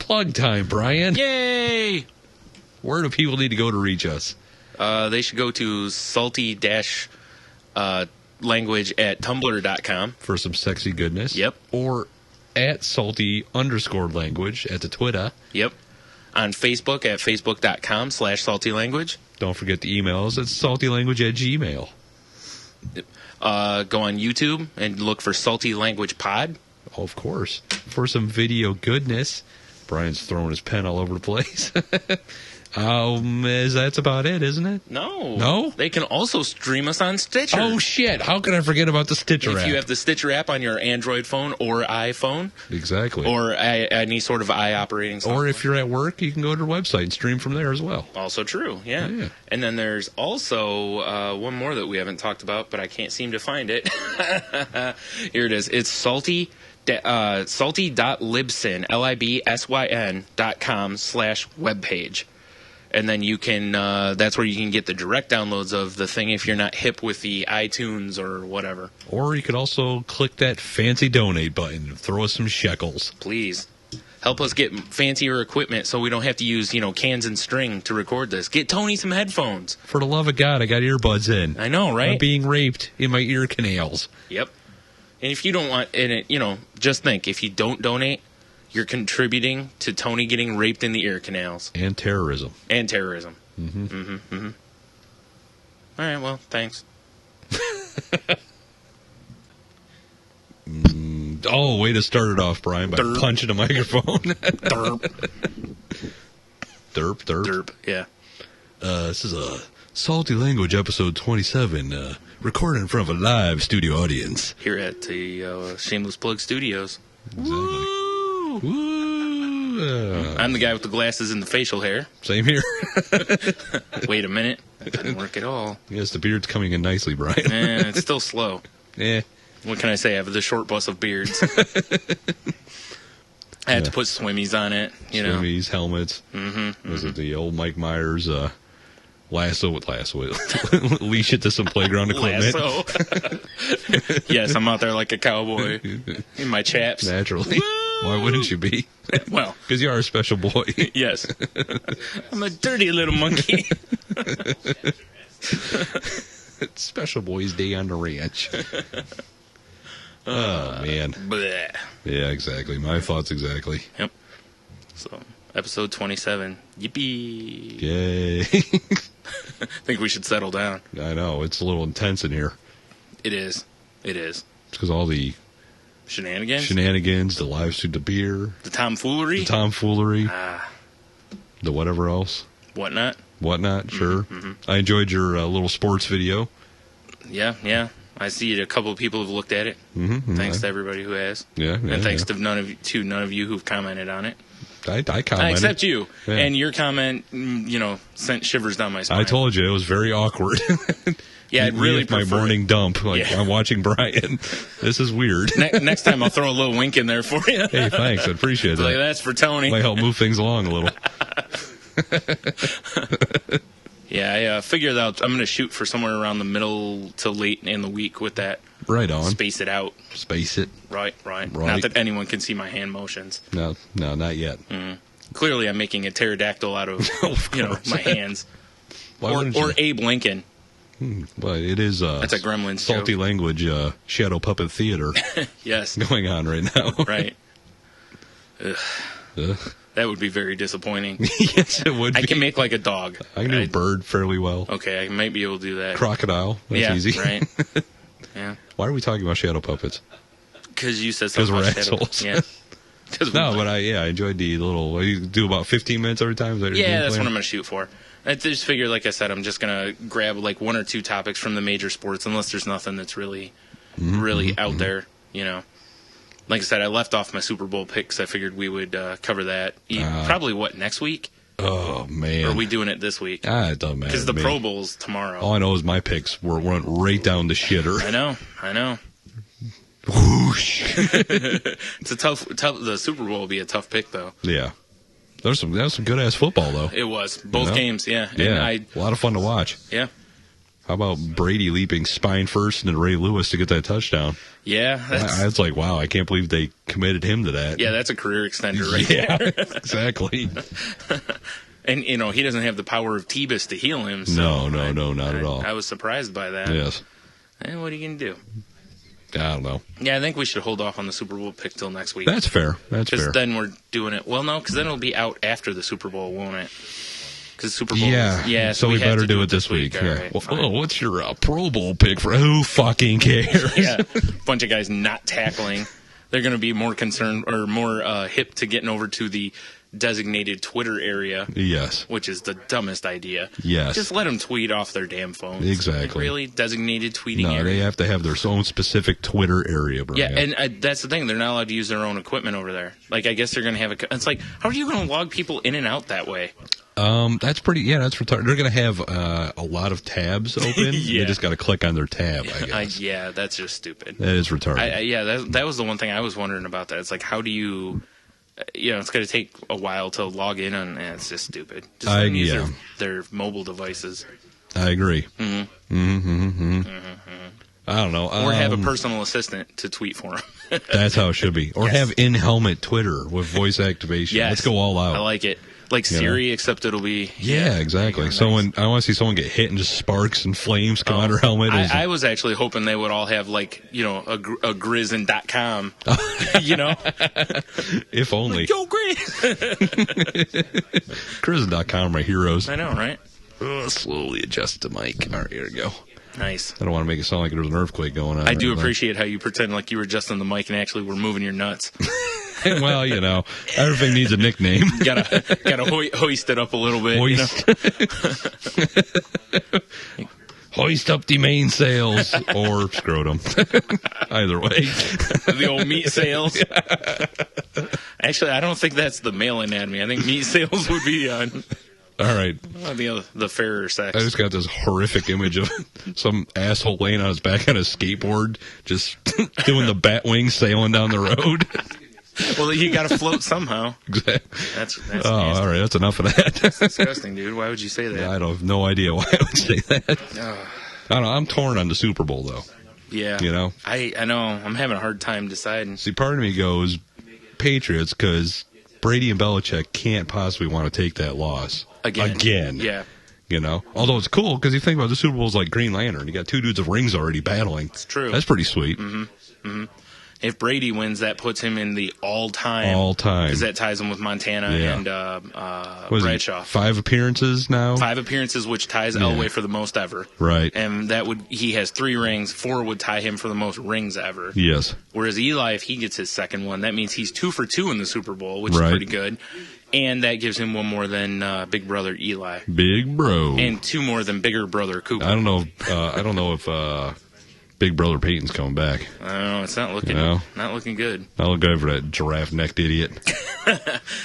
Plug time, Brian. Yay! Where do people need to go to reach us? They should go to salty-language at tumblr.com. For some sexy goodness. Yep. Or at salty_language at the Twitter. Yep. On Facebook at facebook.com/saltylanguage. Don't forget the emails. It's saltylanguage@gmail. Go on YouTube and look for Salty Language Pod. Oh, of course. For some video goodness. Brian's throwing his pen all over the place. That's about it, isn't it? No. No? They can also stream us on Stitcher. Oh, shit. How can I forget about the Stitcher app? If you have the Stitcher app on your Android phone or iPhone. Exactly. Or any sort of operating software. Or if you're at work, you can go to our website and stream from there as well. Also true, yeah. And then there's also one more that we haven't talked about, but I can't seem to find it. Here it is. It's salty.libsyn, libsyn.com/webpage. And then you can, that's where you can get the direct downloads of the thing if you're not hip with the iTunes or whatever. Or you could also click that fancy donate button and throw us some shekels. Please. Help us get fancier equipment so we don't have to use, cans and string to record this. Get Tony some headphones. For the love of God, I got earbuds in. I know, right? I'm being raped in my ear canals. Yep. And if you don't want, just think, if you don't donate, you're contributing to Tony getting raped in the ear canals. And terrorism. Mm-hmm. Mm-hmm. Mm-hmm. All right, well, thanks. Way to start it off, Brian, by punching a microphone. Derp. Derp. Yeah. This is a Salty Language episode 27, recorded in front of a live studio audience. Here at the Shameless Plug Studios. Exactly. Woo! I'm the guy with the glasses and the facial hair. Same here. Wait a minute. That didn't work at all. Yes, the beard's coming in nicely, Brian. It's still slow. What can I say? I have the short bus of beards. I had to put swimmies on it. Swimmies, helmets. Mm-hmm. Was it the old Mike Myers lasso leash it to some playground equipment? Lasso. Yes, I'm out there like a cowboy in my chaps. Naturally. Why wouldn't you be? Well, because you are a special boy. Yes. I'm a dirty little monkey. Special Boys Day on the ranch. Oh, man. Bleh. Yeah, exactly. My thoughts exactly. Yep. So, episode 27. Yippee. Yay. I think we should settle down. I know. It's a little intense in here. It is. It's because all the shenanigans, the live suit, the beer. The tomfoolery. The whatever else. Whatnot, sure. Mm-hmm. I enjoyed your little sports video. Yeah. I see a couple of people have looked at it. Mm-hmm. Thanks to everybody who has. Yeah. And thanks to none of you who've commented on it. I commented. Except you. Yeah. And your comment, sent shivers down my spine. I told you, it was very awkward. Yeah, I'd really prefer my morning dump. I'm watching Brian. This is weird. Next time I'll throw a little wink in there for you. Hey, thanks. I appreciate that. That's for Tony. Might help move things along a little. Yeah, I figured out I'm going to shoot for somewhere around the middle to late in the week with that. Right on. Space it out. Space it. Right. Not that anyone can see my hand motions. No, not yet. Mm. Clearly, I'm making a pterodactyl out of, my hands. Or Abe Lincoln. Well, it is that's a Gremlins Salty joke. Language shadow puppet theater. Yes. Going on right now. Right. Ugh. That would be very disappointing. Yes, it would be. I can make like a dog. I can do a bird fairly well. Okay, I might be able to do that. Crocodile. That's easy. Right. Yeah. Why are we talking about shadow puppets? Because you said something about assholes. Yeah. No, but I enjoyed the little. You do about 15 minutes every time. That's what I'm going to shoot for. I just figured, like I said, I'm just going to grab like one or two topics from the major sports, unless there's nothing that's really out there, Like I said, I left off my Super Bowl picks. I figured we would cover that. Probably, next week? Oh, man. Or are we doing it this week? It doesn't matter. Because the Pro Bowl's tomorrow. All I know is my picks went right down the shitter. I know. Whoosh. It's a tough. The Super Bowl will be a tough pick, though. Yeah. That was some good-ass football, though. It was. Both games, yeah. Yeah, a lot of fun to watch. Yeah. How about Brady leaping spine first into Ray Lewis to get that touchdown? Yeah, I was like, wow, I can't believe they committed him to that. Yeah, that's a career extender right there. Exactly. And, you know, he doesn't have the power of Tebus to heal him. So no, not at all. I was surprised by that. Yes. And what are you going to do? I don't know. Yeah, I think we should hold off on the Super Bowl pick till next week. That's fair. Because then we're doing it. Well, no, because then it'll be out after the Super Bowl, won't it? Because Super Bowl. Yeah. So we better do it this week. Yeah. Well, what's your Pro Bowl pick for? Who fucking cares? Yeah. Bunch of guys not tackling. They're going to be more concerned or more hip to getting over to the designated Twitter area. Yes. Which is the dumbest idea. Yes. Just let them tweet off their damn phones. Exactly. Like, really? Designated tweeting area? No, they have to have their own specific Twitter area, bro. Yeah, and that's the thing. They're not allowed to use their own equipment over there. Like, I guess they're going to have it's like, how are you going to log people in and out that way? That's that's retarded. They're going to have a lot of tabs open. Yeah. They just got to click on their tab, I guess. Yeah, that's just stupid. That is retarded. That was the one thing I was wondering about that. It's like, how do you... it's going to take a while to log in, and it's just stupid. Just let them use their mobile devices. I agree. I don't know. Or have a personal assistant to tweet for them. That's how it should be. Or have in-helmet Twitter with voice activation. Yes. Let's go all out. I like it. Like Siri, except it'll be... Yeah, exactly. Nice. I want to see someone get hit and just sparks and flames come out her helmet. I was actually hoping they would all have, like, a Grizz.com, If only. Like, yo, Grizz! Grizz.com, my heroes. I know, right? Slowly adjust the mic. All right, here we go. Nice. I don't want to make it sound like there's an earthquake going on. I do appreciate how you pretend like you were adjusting the mic and actually were moving your nuts. Well, everything needs a nickname. gotta hoist it up a little bit. Hoist, hoist up the mainsails or scrotum. Either way. The old meat sails. Actually, I don't think that's the male anatomy. I think meat sails would be on. All right. The fairer sex. I just got this horrific image of some asshole laying on his back on a skateboard, just doing the bat wing sailing down the road. Well, you got to float somehow. Exactly. That's nasty. All right. That's enough of that. That's disgusting, dude. Why would you say that? I don't have no idea why I would say that. I don't know. I'm torn on the Super Bowl, though. Yeah. I know. I'm having a hard time deciding. See, part of me goes Patriots because Brady and Belichick can't possibly want to take that loss. Again. Yeah. Although it's cool because you think about the Super Bowl's like Green Lantern. You got two dudes with rings already battling. It's true. That's pretty sweet. If Brady wins, that puts him in the all-time. Because that ties him with Montana and Bradshaw. 5 appearances now? 5 appearances, which ties Elway for the most ever. Right. And he has 3 rings. 4 would tie him for the most rings ever. Yes. Whereas Eli, if he gets his second one, that means he's 2 for 2 in the Super Bowl, which is pretty good. And that gives him 1 more than Big Brother Eli. Big bro. And 2 more than Bigger Brother Cooper. I don't know if Big Brother Peyton's coming back. I don't know. It's not looking good. I'll look over that giraffe-necked idiot.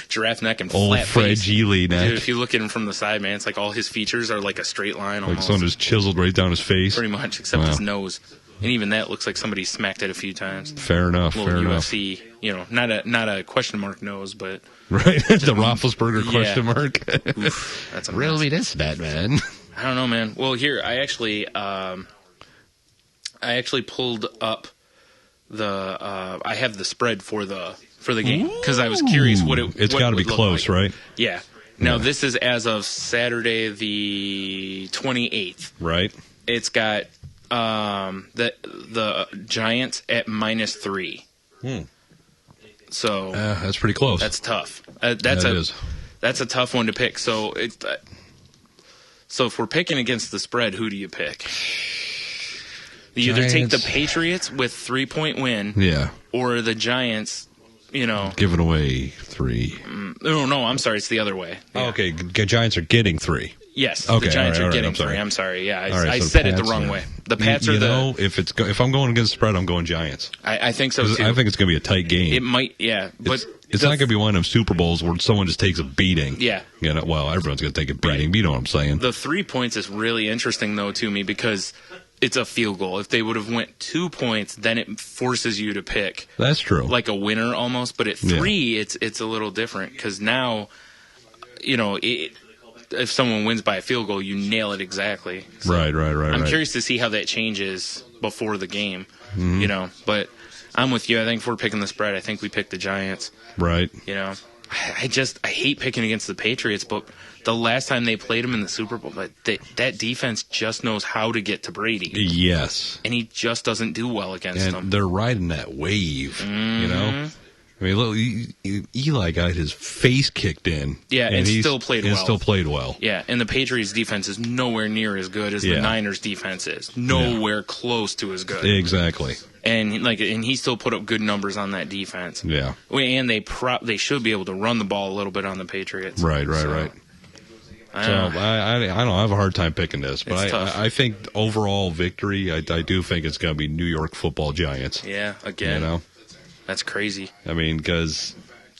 Giraffe neck and old flat face. fragile neck. Dude, if you look at him from the side, man, it's like all his features are like a straight line almost. Like someone just chiseled right down his face. Pretty much, except his nose. And even that looks like somebody smacked it a few times. Fair enough. UFC, not a question mark nose, but right, the Roethlisberger question mark. Oof, that's a mess. Really, this bad, man. I don't know, man. Well, here I actually pulled up I have the spread for the game because I was curious it's got to be close, like. right? Yeah. Now this is as of Saturday the 28th. Right. It's got the Giants at -3. So that's pretty close. That's tough. That's a tough one to pick. So if we're picking against the spread, who do you pick? You either take the Patriots with 3-point win, or the Giants. Giving away 3. No, I'm sorry, it's the other way. Yeah. Oh, okay, Giants are getting 3. Yes, okay, the Giants are getting 3. I'm sorry. Yeah, I said it the wrong way. The Pats are if I'm going against the spread, I'm going Giants. I think so too. I think it's going to be a tight game. It might, but it's not going to be one of them Super Bowls where someone just takes a beating. Yeah. Well, everyone's going to take a beating. Right. But you know what I'm saying. The 3 points is really interesting though to me because it's a field goal. If they would have went 2 points, then it forces you to pick. That's true. Like a winner almost. But at 3, it's a little different because now, if someone wins by a field goal, you nail it exactly. So Right. I'm curious to see how that changes before the game, you know. But I'm with you. I think if we're picking the spread, I think we pick the Giants. Right. You know, I hate picking against the Patriots, but the last time they played them in the Super Bowl, but that defense just knows how to get to Brady. Yes. And he just doesn't do well against And them. they're riding that wave, you know? I mean, look, Eli got his face kicked in. Yeah, and still played well. And still played well. Yeah, and the Patriots' defense is nowhere near as good as the Niners' defense is. Nowhere close to as good. Exactly. And he still put up good numbers on that defense. Yeah. And they should be able to run the ball a little bit on the Patriots. Right. I So don't know. I don't know. I have a hard time picking this, but It's tough. I think overall victory. I do think it's going to be New York Football Giants. Yeah, again, You know, that's crazy. I mean, because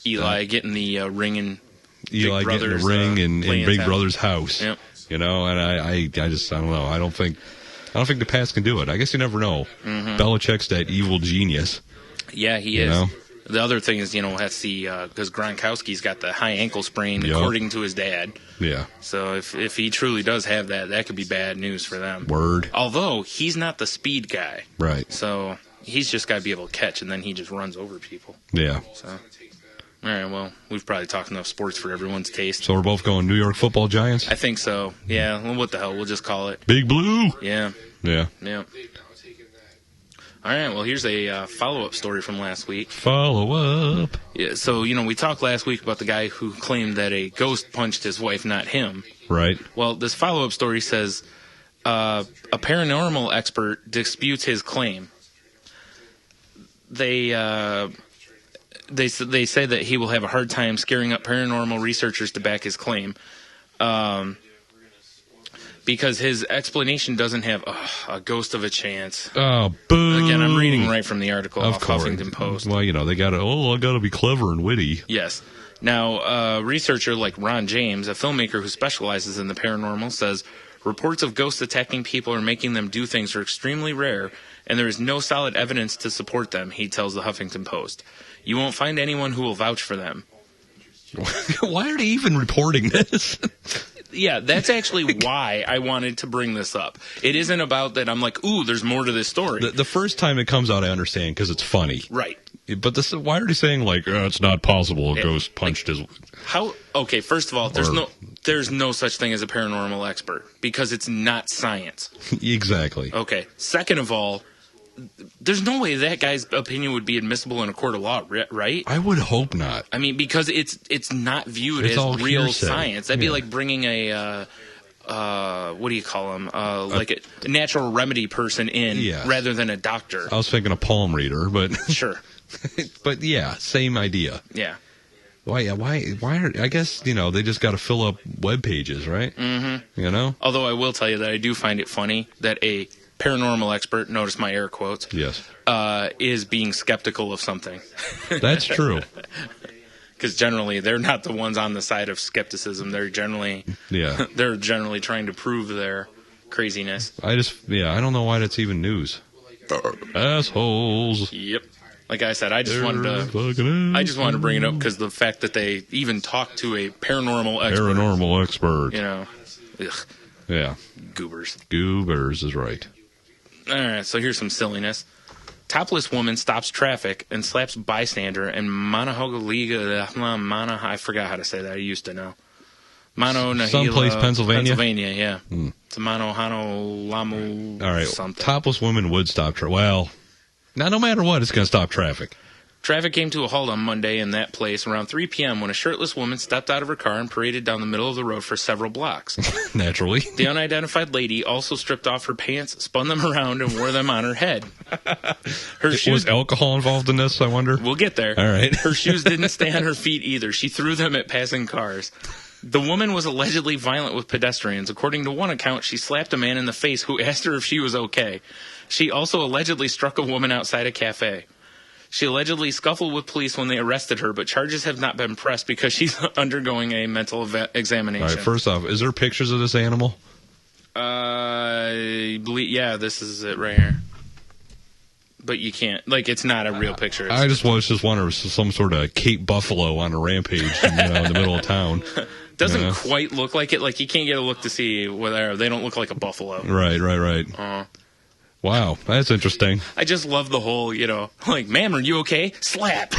Eli getting the ring and Eli getting the Brother's, ring in playing Big town. Brother's house. Yep. You know, and I don't know. I don't think the Pats can do it. I guess you never know. Belichick's that evil genius. Yeah, he You is. know? The other thing is, that's the because Gronkowski's got the high ankle sprain, Yep. according to his dad. Yeah. So if he truly does have that could be bad news for them. Word. Although he's not the speed guy, Right. so he's just got to be able to catch, and then he just runs over people. Yeah. So, all right, well, we've probably talked enough sports for everyone's taste. So we're both going New York Football Giants. I think so. Yeah. Well, what the hell? We'll just call it. Big Blue. Yeah. Yeah. Yeah. All right. Well, here's a follow-up story from last week. Follow up. Yeah, so, we talked last week about the guy who claimed that a ghost punched his wife, not him. Right. Well, this follow-up story says a paranormal expert disputes his claim. They say that he will have a hard time scaring up paranormal researchers to back his claim. Because his explanation doesn't have a ghost of a chance. Oh, boo. Again, I'm reading right from the article Of off course. Huffington Post. Well, they got to. I got to be clever and witty. Yes. Now, a researcher like Ron James, a filmmaker who specializes in the paranormal, says reports of ghosts attacking people or making them do things are extremely rare, and there is no solid evidence to support them, he tells the Huffington Post. You won't find anyone who will vouch for them. Why are they even reporting this? Yeah, that's actually why I wanted to bring this up. It isn't about that I'm like, ooh, there's more to this story. The first time it comes out, I understand because it's funny. Right. But why are they saying it's not possible a ghost punched his? How? Okay, first of all, there's no such thing as a paranormal expert because it's not science. Exactly. Okay. Second of all, there's no way that guy's opinion would be admissible in a court of law, right? I would hope not. I mean, because it's not viewed It's all as real hearsay. science. That'd be Yeah. like bringing a what do you call him? Like a natural remedy person in Yes. rather than a doctor. I was thinking a palm reader, but Sure. but yeah, same idea. Yeah. Why are, I guess, they just got to fill up web pages, right? Mm-hmm. Although I will tell you that I do find it funny that a paranormal expert, notice my air quotes, Yes. is being skeptical of something. That's true. Because generally they're not the ones on the side of skepticism. They're generally Yeah. they're generally trying to prove their craziness. I don't know why that's even news. Assholes. Yep. Like I said, I just wanted to bring it up because the fact that they even talked to a paranormal expert. Paranormal expert. Ugh, Yeah. goobers. Goobers is right. All right, so here's some silliness. Topless woman stops traffic and slaps bystander in I forgot how to say that. I used to know. Monongahela, Someplace, Pennsylvania? Pennsylvania, yeah. It's a Lamu All right. something. Topless women would stop traffic. Well, now no matter what, it's going to stop traffic. Traffic came to a halt on Monday in that place around 3 p.m. when a shirtless woman stepped out of her car and paraded down the middle of the road for several blocks. Naturally. The unidentified lady also stripped off her pants, spun them around, and wore them on her head. Her shoes. Was alcohol involved in this, I wonder? We'll get there. All right. Her shoes didn't stay on her feet either. She threw them at passing cars. The woman was allegedly violent with pedestrians. According to one account, she slapped a man in the face who asked her if she was okay. She also allegedly struck a woman outside a cafe. She allegedly scuffled with police when they arrested her, but charges have not been pressed because she's undergoing a mental examination. All right, first off, is there pictures of this animal? I believe, yeah, this is it right here. But you can't, it's not a real picture. I just wondering if some sort of Cape Buffalo on a rampage in the middle of town. Doesn't Yeah. quite look like it. Like, you can't get a look to see whether they don't look like a buffalo. Right. Wow, that's interesting. I just love the whole, like, ma'am, are you okay? Slap.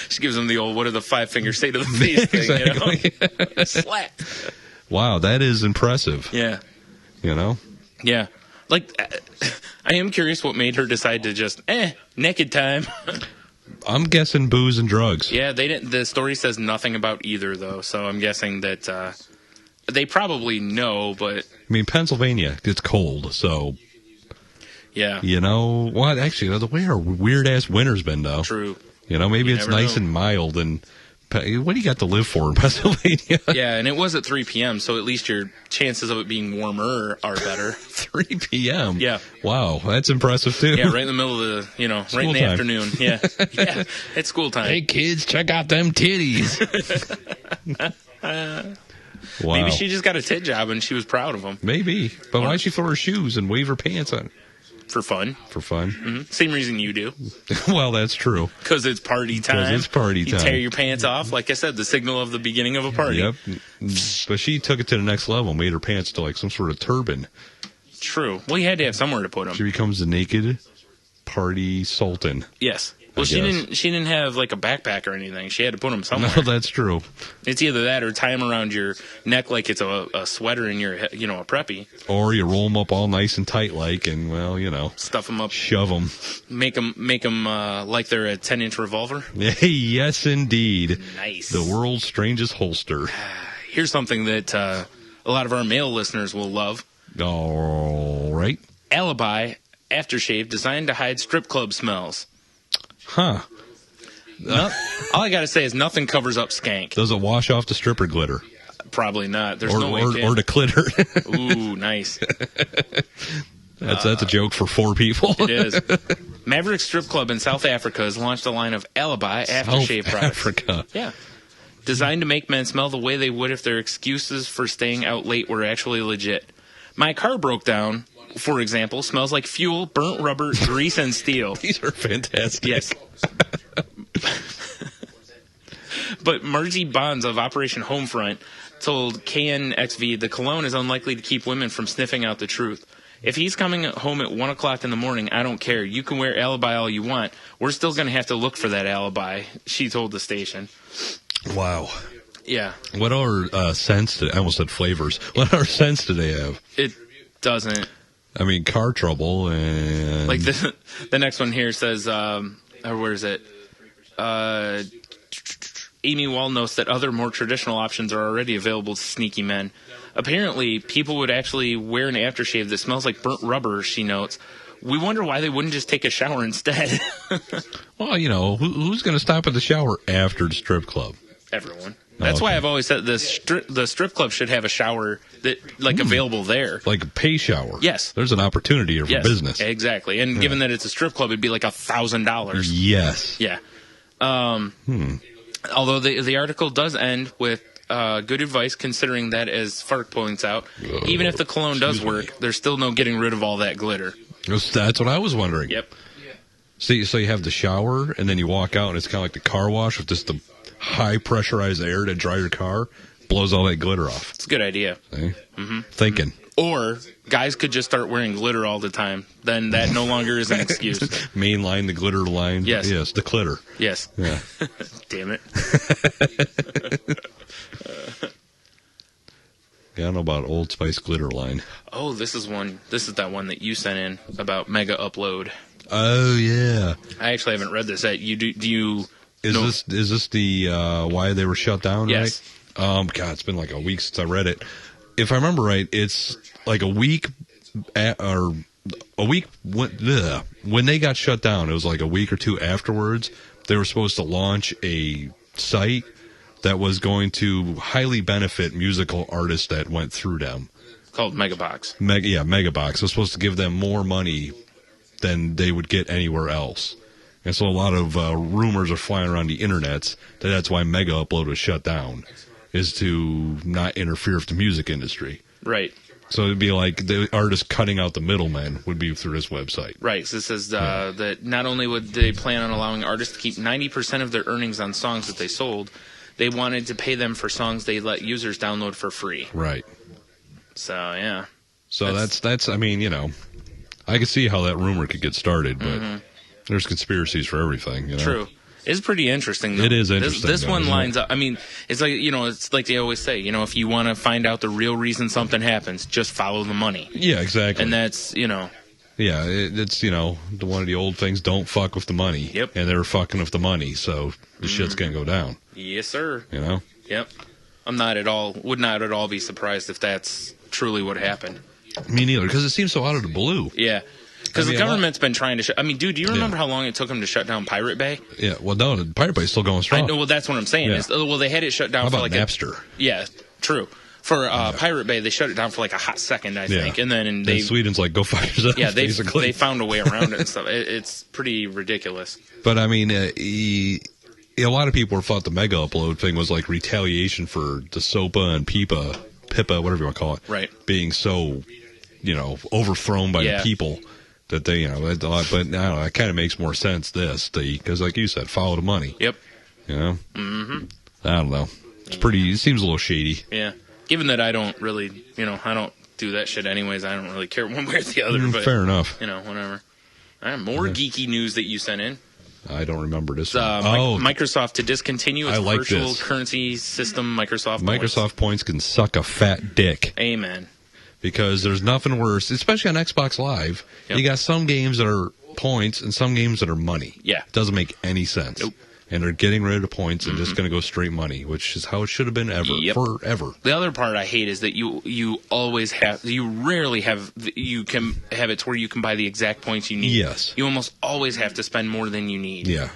She gives him the old, what are the 5 fingers say to the face thing, Exactly. Slap. Wow, that is impressive. Yeah. Yeah. Like, I am curious what made her decide to just, naked time. I'm guessing booze and drugs. Yeah, they didn't. The story says nothing about either, though. So I'm guessing that they probably know, but I mean, Pennsylvania, it's cold, so yeah, what? Actually, the way our weird ass winter's been, though. true. Maybe You it's never nice know. and mild. And what do you got to live for in Pennsylvania? Yeah, and it was at 3 p.m., so at least your chances of it being warmer are better. 3 p.m. Yeah. Wow, that's impressive too. Yeah, right in the middle of the, right in the time. afternoon. Yeah, yeah, it's school time. Hey kids, check out them titties. Wow. Maybe she just got a tit job and she was proud of them Maybe. But why'd she throw her shoes and wave her pants on for fun. for fun? Same reason you do, Well, that's true. because it's party time. it's party You time. tear your pants off, like I said, the signal of the beginning of a party. Yep. But she took it to the next level, made her pants to like some sort of turban. True. Well, you had to have somewhere to put them. She becomes the naked party sultan. Yes. Well, she guess. didn't have like a backpack or anything. She had to put them somewhere. No, that's true. It's either that or tie them around your neck like it's a sweater and you're a preppy. Or you roll them up all nice and tight, like, and well, Stuff them up, shove them. make them like they're a 10-inch revolver. Yes, indeed. Nice. The world's strangest holster. Here's something that a lot of our male listeners will love. All right. Alibi aftershave designed to hide strip club smells. Huh. All I got to say is nothing covers up skank. Does it wash off the stripper glitter? Probably not. There's Or, no way. or, it or the clitter? can. Ooh, nice. That's a joke for 4 people. It is. Maverick Strip Club in South Africa has launched a line of Alibi aftershave South products. Africa. Yeah. Designed to make men smell the way they would if their excuses for staying out late were actually legit. My car broke down, for example, smells like fuel, burnt rubber, grease, and steel. These are fantastic. Yes. But Margie Bonds of Operation Homefront told KNXV the cologne is unlikely to keep women from sniffing out the truth. If he's coming home at 1 o'clock in the morning, I don't care. You can wear Alibi all you want. We're still going to have to look for that alibi, she told the station. Wow. Yeah. What other scents I almost said flavors. What other scents do they have? It doesn't. I mean, car trouble and... Like the next one here says, where is it? Amy Wall notes that other more traditional options are already available to sneaky men. Apparently, people would actually wear an aftershave that smells like burnt rubber, she notes. We wonder why they wouldn't just take a shower instead. Well, who's going to stop at the shower after the strip club? Everyone. That's why okay. I've always said the strip club should have a shower that available there. Like a pay shower. Yes. There's an opportunity here for Yes, business. exactly. And given that it's a strip club, it'd be like $1,000. Yes. Yeah. Although the article does end with good advice, considering that, as Fark points out, even if the cologne does work, there's still no getting rid of all that glitter. That's what I was wondering. Yep. See, so you have the shower, and then you walk out, and it's kind of like the car wash with just the high pressurized air to dry your car, blows all that glitter off. It's a good idea. See? Thinking. Or guys could just start wearing glitter all the time. Then that no longer is an excuse. Mainline the glitter line. Yes. Yes, the clitter. Yes. Yeah. Damn it. Yeah, I don't know about Old Spice glitter line. Oh, this is that one that you sent in about Mega Upload. Oh, yeah. I actually haven't read this yet. Do you Is know? this the why they were shut down? Yes. Right? God, it's been like a week since I read it. If I remember right, it's like a week when they got shut down. It was like a week or two afterwards. They were supposed to launch a site that was going to highly benefit musical artists that went through them. Called Megabox. Megabox. It was supposed to give them more money than they would get anywhere else. And so a lot of rumors are flying around the internet that's why Mega Upload was shut down, is to not interfere with the music industry. Right. So it'd be like the artist cutting out the middleman would be through this website. Right. So it says that not only would they plan on allowing artists to keep 90% of their earnings on songs that they sold, they wanted to pay them for songs they let users download for free. Right. So, yeah. So that's I mean, I can see how that rumor could get started, but there's conspiracies for everything, True. It's pretty interesting, though. It is interesting. This one lines up. I mean, it's like, it's like they always say, if you want to find out the real reason something happens, just follow the money. Yeah, exactly. And that's, Yeah, it's, one of the old things, don't fuck with the money. Yep. And they're fucking with the money, so the shit's going to go down. Yes, sir. Yep. Would not at all be surprised if that's truly what happened. Me neither, because it seems so out of the blue. Yeah. Because the government's been trying to dude, do you remember how long it took them to shut down Pirate Bay? Yeah, well, no, the Pirate Bay's still going strong. I know, well, that's what I'm saying. Yeah. They had it shut down How for about like Napster? Yeah, true. For Pirate Bay, they shut it down for like a hot second, I think. And then Sweden's like, go fuck yourself, basically. They found a way around it and stuff. It's pretty ridiculous. But, I mean, a lot of people thought the Mega Upload thing was like retaliation for the SOPA and PIPA, whatever you want to call it. Right. Being so, overthrown by the people. That they, but I don't know, it kind of makes more sense because like you said, follow the money. Yep. Mm-hmm. I don't know. It seems a little shady. Yeah. Given that I don't really, I don't do that shit anyways, I don't really care one way or the other. But, fair enough. Whatever. All right, more geeky news that you sent in. I don't remember this one. Microsoft to discontinue its virtual currency system, Microsoft Points can suck a fat dick. Amen. Because there's nothing worse, especially on Xbox Live. Yep. You got some games that are points and some games that are money. Yeah. It doesn't make any sense. Nope. And they're getting rid of the points and just going to go straight money, which is how it should have been forever. The other part I hate is that you rarely have, you can have it to where you can buy the exact points you need. Yes. You almost always have to spend more than you need. Yeah.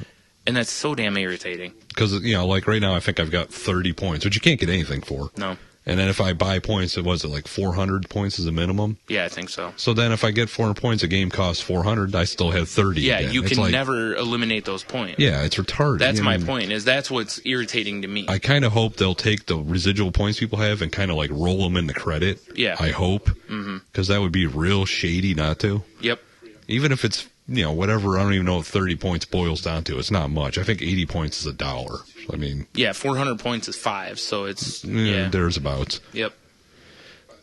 And that's so damn irritating. Because, like right now I think I've got 30 points, which you can't get anything for. No. And then if I buy points, was it like 400 points is a minimum? Yeah, I think so. So then if I get 400 points, a game costs 400, I still have 30 Yeah, again. you can never eliminate those points. Yeah, it's retarded. That's my point, that's what's irritating to me. I kind of hope they'll take the residual points people have and kind of like roll them into credit. Yeah. I hope. Because that would be real shady not to. Yep. Even if it's, whatever, I don't even know what 30 points boils down to. It's not much. I think 80 points is $1. I mean. Yeah, 400 points is 5, so it's. There's about. Yep.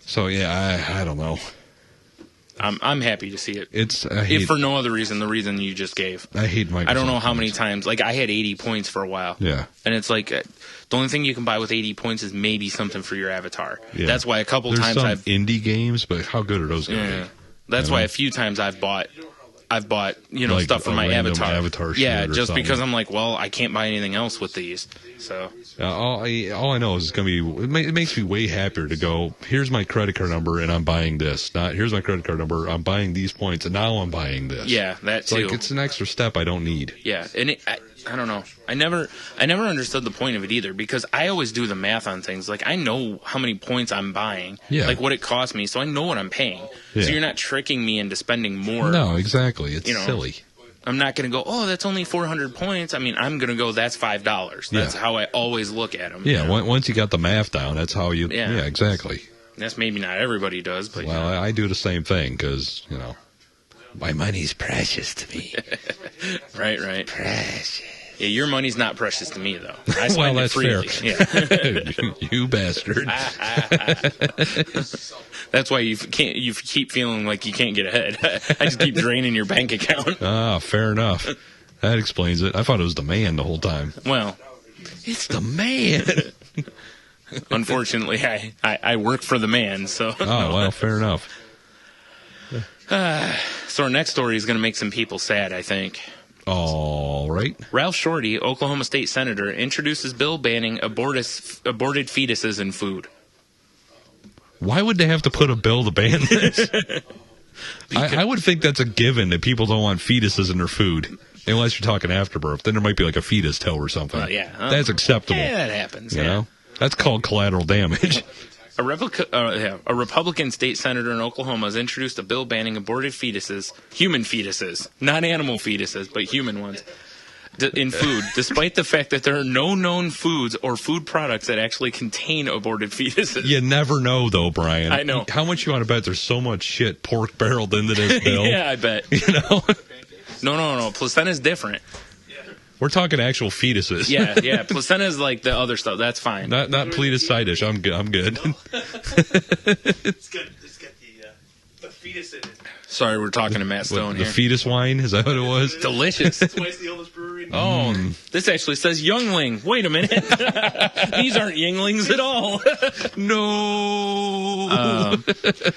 So yeah, I don't know. I'm happy to see it. If for no other reason, the reason you just gave. I hate Microsoft. I don't know how many times. Like I had 80 points for a while. Yeah. And it's like the only thing you can buy with 80 points is maybe something for your avatar. Yeah. That's why a couple There's times some I've indie games, but how good are those going to be? That's why a few times I've bought like stuff for my avatar. Yeah, just because I'm like, well, I can't buy anything else with these. So all I know is it's going to be. It makes me way happier to go. Here's my credit card number, and I'm buying this. Not here's my credit card number. I'm buying these points, and now I'm buying this. Yeah, that too. It's an extra step I don't need. Yeah, and I don't know. I never understood the point of it either because I always do the math on things. Like I know how many points I'm buying, like what it costs me, so I know what I'm paying. Yeah. So you're not tricking me into spending more. No, exactly. It's silly. I'm not going to go, oh, that's only 400 points. I mean, I'm going to go, that's $5. That's how I always look at them. Yeah, once you got the math down, that's how you. Yeah, exactly. That's maybe not everybody does, but I do the same thing because my money's precious to me. Right. Precious. Yeah, your money's not precious to me, though. I spend that's it freely. Fair. Yeah. you bastard. That's why you keep feeling like you can't get ahead. I just keep draining your bank account. Ah, fair enough. That explains it. I thought it was the man the whole time. Well, it's the man. Unfortunately, I work for the man, so. Oh, well, fair enough. So our next story is going to make some people sad, I think. All right. Ralph Shorty, Oklahoma State Senator, introduces bill banning aborted fetuses in food. Why would they have to put a bill to ban this? I would think that's a given that people don't want fetuses in their food. Unless you're talking afterbirth. Then there might be like a fetus toe or something. That's acceptable. Yeah, that happens. You know? That's called collateral damage. A Republican state senator in Oklahoma has introduced a bill banning aborted fetuses, human fetuses, not animal fetuses, but human ones, in food, despite the fact that there are no known foods or food products that actually contain aborted fetuses. You never know, though, Brian. I know. How much you want to bet there's so much shit pork barreled into this bill? Yeah, I bet. You know? No. Placenta's different. We're talking actual fetuses. Yeah. Placenta's like the other stuff. That's fine. Not Pletus side dish. I'm good. It's got the fetus in it. Sorry, we're talking to Matt Stone The here. fetus wine? Is that what it was? Delicious. Twice the oldest brewery. Oh, this actually says youngling. Wait a minute. These aren't younglings at all. No.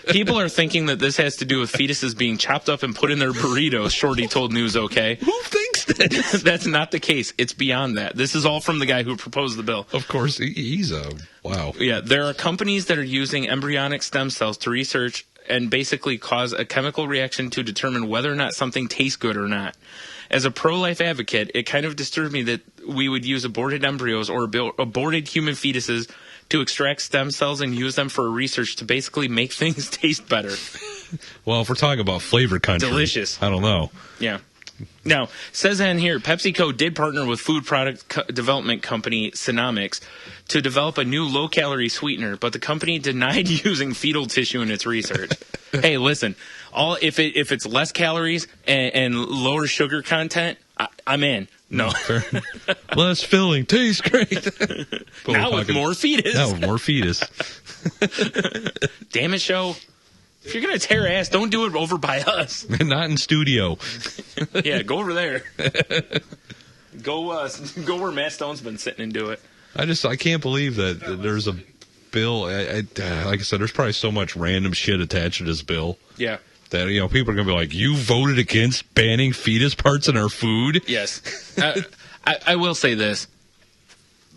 People are thinking that this has to do with fetuses being chopped up and put in their burritos, Shorty told News OK. Who thinks that? That's not the case. It's beyond that. This is all from the guy who proposed the bill. Of course, he's a... Wow. Yeah, there are companies that are using embryonic stem cells to research and basically cause a chemical reaction to determine whether or not something tastes good or not. As a pro-life advocate, it kind of disturbed me that we would use aborted embryos or aborted human fetuses to extract stem cells and use them for research to basically make things taste better. Well, if we're talking about flavor country... Delicious. I don't know. Yeah. Now, says on here, PepsiCo did partner with food product development company Synomics to develop a new low-calorie sweetener, but the company denied using fetal tissue in its research. Hey, listen, if it's less calories and lower sugar content, I'm in. No. Less filling. Tastes great. Now with more fetus. Now with more fetus. Damn it, show. If you're going to tear ass, don't do it over by us. Not in studio. Yeah, go over there. Go where Matt Stone's been sitting and do it. I can't believe that there's a bill. Like I said, there's probably so much random shit attached to this bill. Yeah. That, people are going to be like, you voted against banning fetus parts in our food? Yes. I will say this.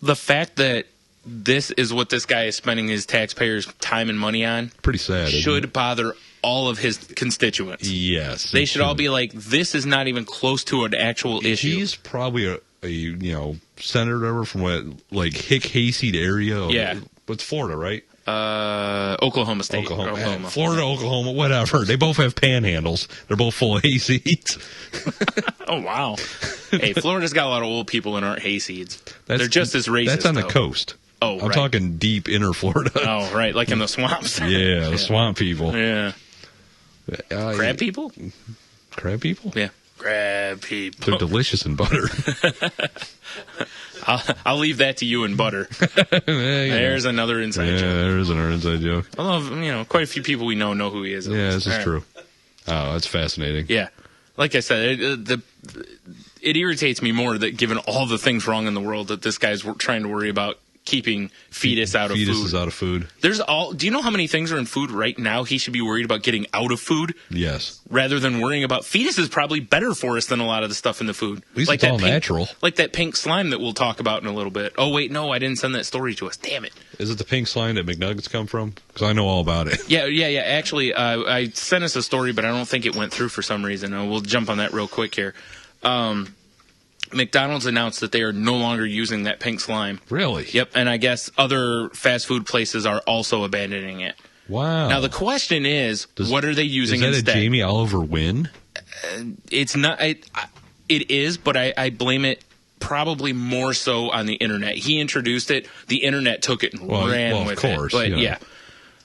The fact that this is what this guy is spending his taxpayers' time and money on Pretty sad. should bother all of his constituents. Yes. They should all be like, this is not even close to an actual issue. He's probably a senator or whatever from Hick Hayseed area. Yeah. It's Florida, right? Oklahoma State. Oklahoma. Florida, Oklahoma, whatever. They both have panhandles. They're both full of hayseeds. Oh, wow. Hey, Florida's got a lot of old people and aren't hayseeds. They're just as racist. That's on the though. coast. Oh, I'm right. talking deep inner Florida. Oh, right, like in the swamps. Yeah, the swamp people. Yeah. Crab people? Crab people? Yeah. Crab people. They're delicious in butter. I'll leave that to you and butter. There's another inside joke. There's another inside joke. Although, quite a few people we know who he is. Yeah, this is true. Oh, that's fascinating. Yeah. Like I said, it irritates me more that given all the things wrong in the world that this guy's trying to worry about keeping fetuses out of food. Fetuses out of food. Do you know how many things are in food right now he should be worried about getting out of food? Yes. Rather than worrying about fetus is probably better for us than a lot of the stuff in the food. At least it's all natural. Like that pink slime that we'll talk about in a little bit. Oh, wait, no, I didn't send that story to us. Damn it. Is it the pink slime that McNuggets come from? Because I know all about it. Yeah. Actually, I sent us a story, but I don't think it went through for some reason. We'll jump on that real quick here. McDonald's announced that they are no longer using that pink slime. Really? Yep, and I guess other fast food places are also abandoning it. Wow. Now the question is, what are they using instead? Is that a Jamie Oliver win? It's not. It is, but I blame it probably more so on the internet. He introduced it. The internet took it and ran with it. But yeah.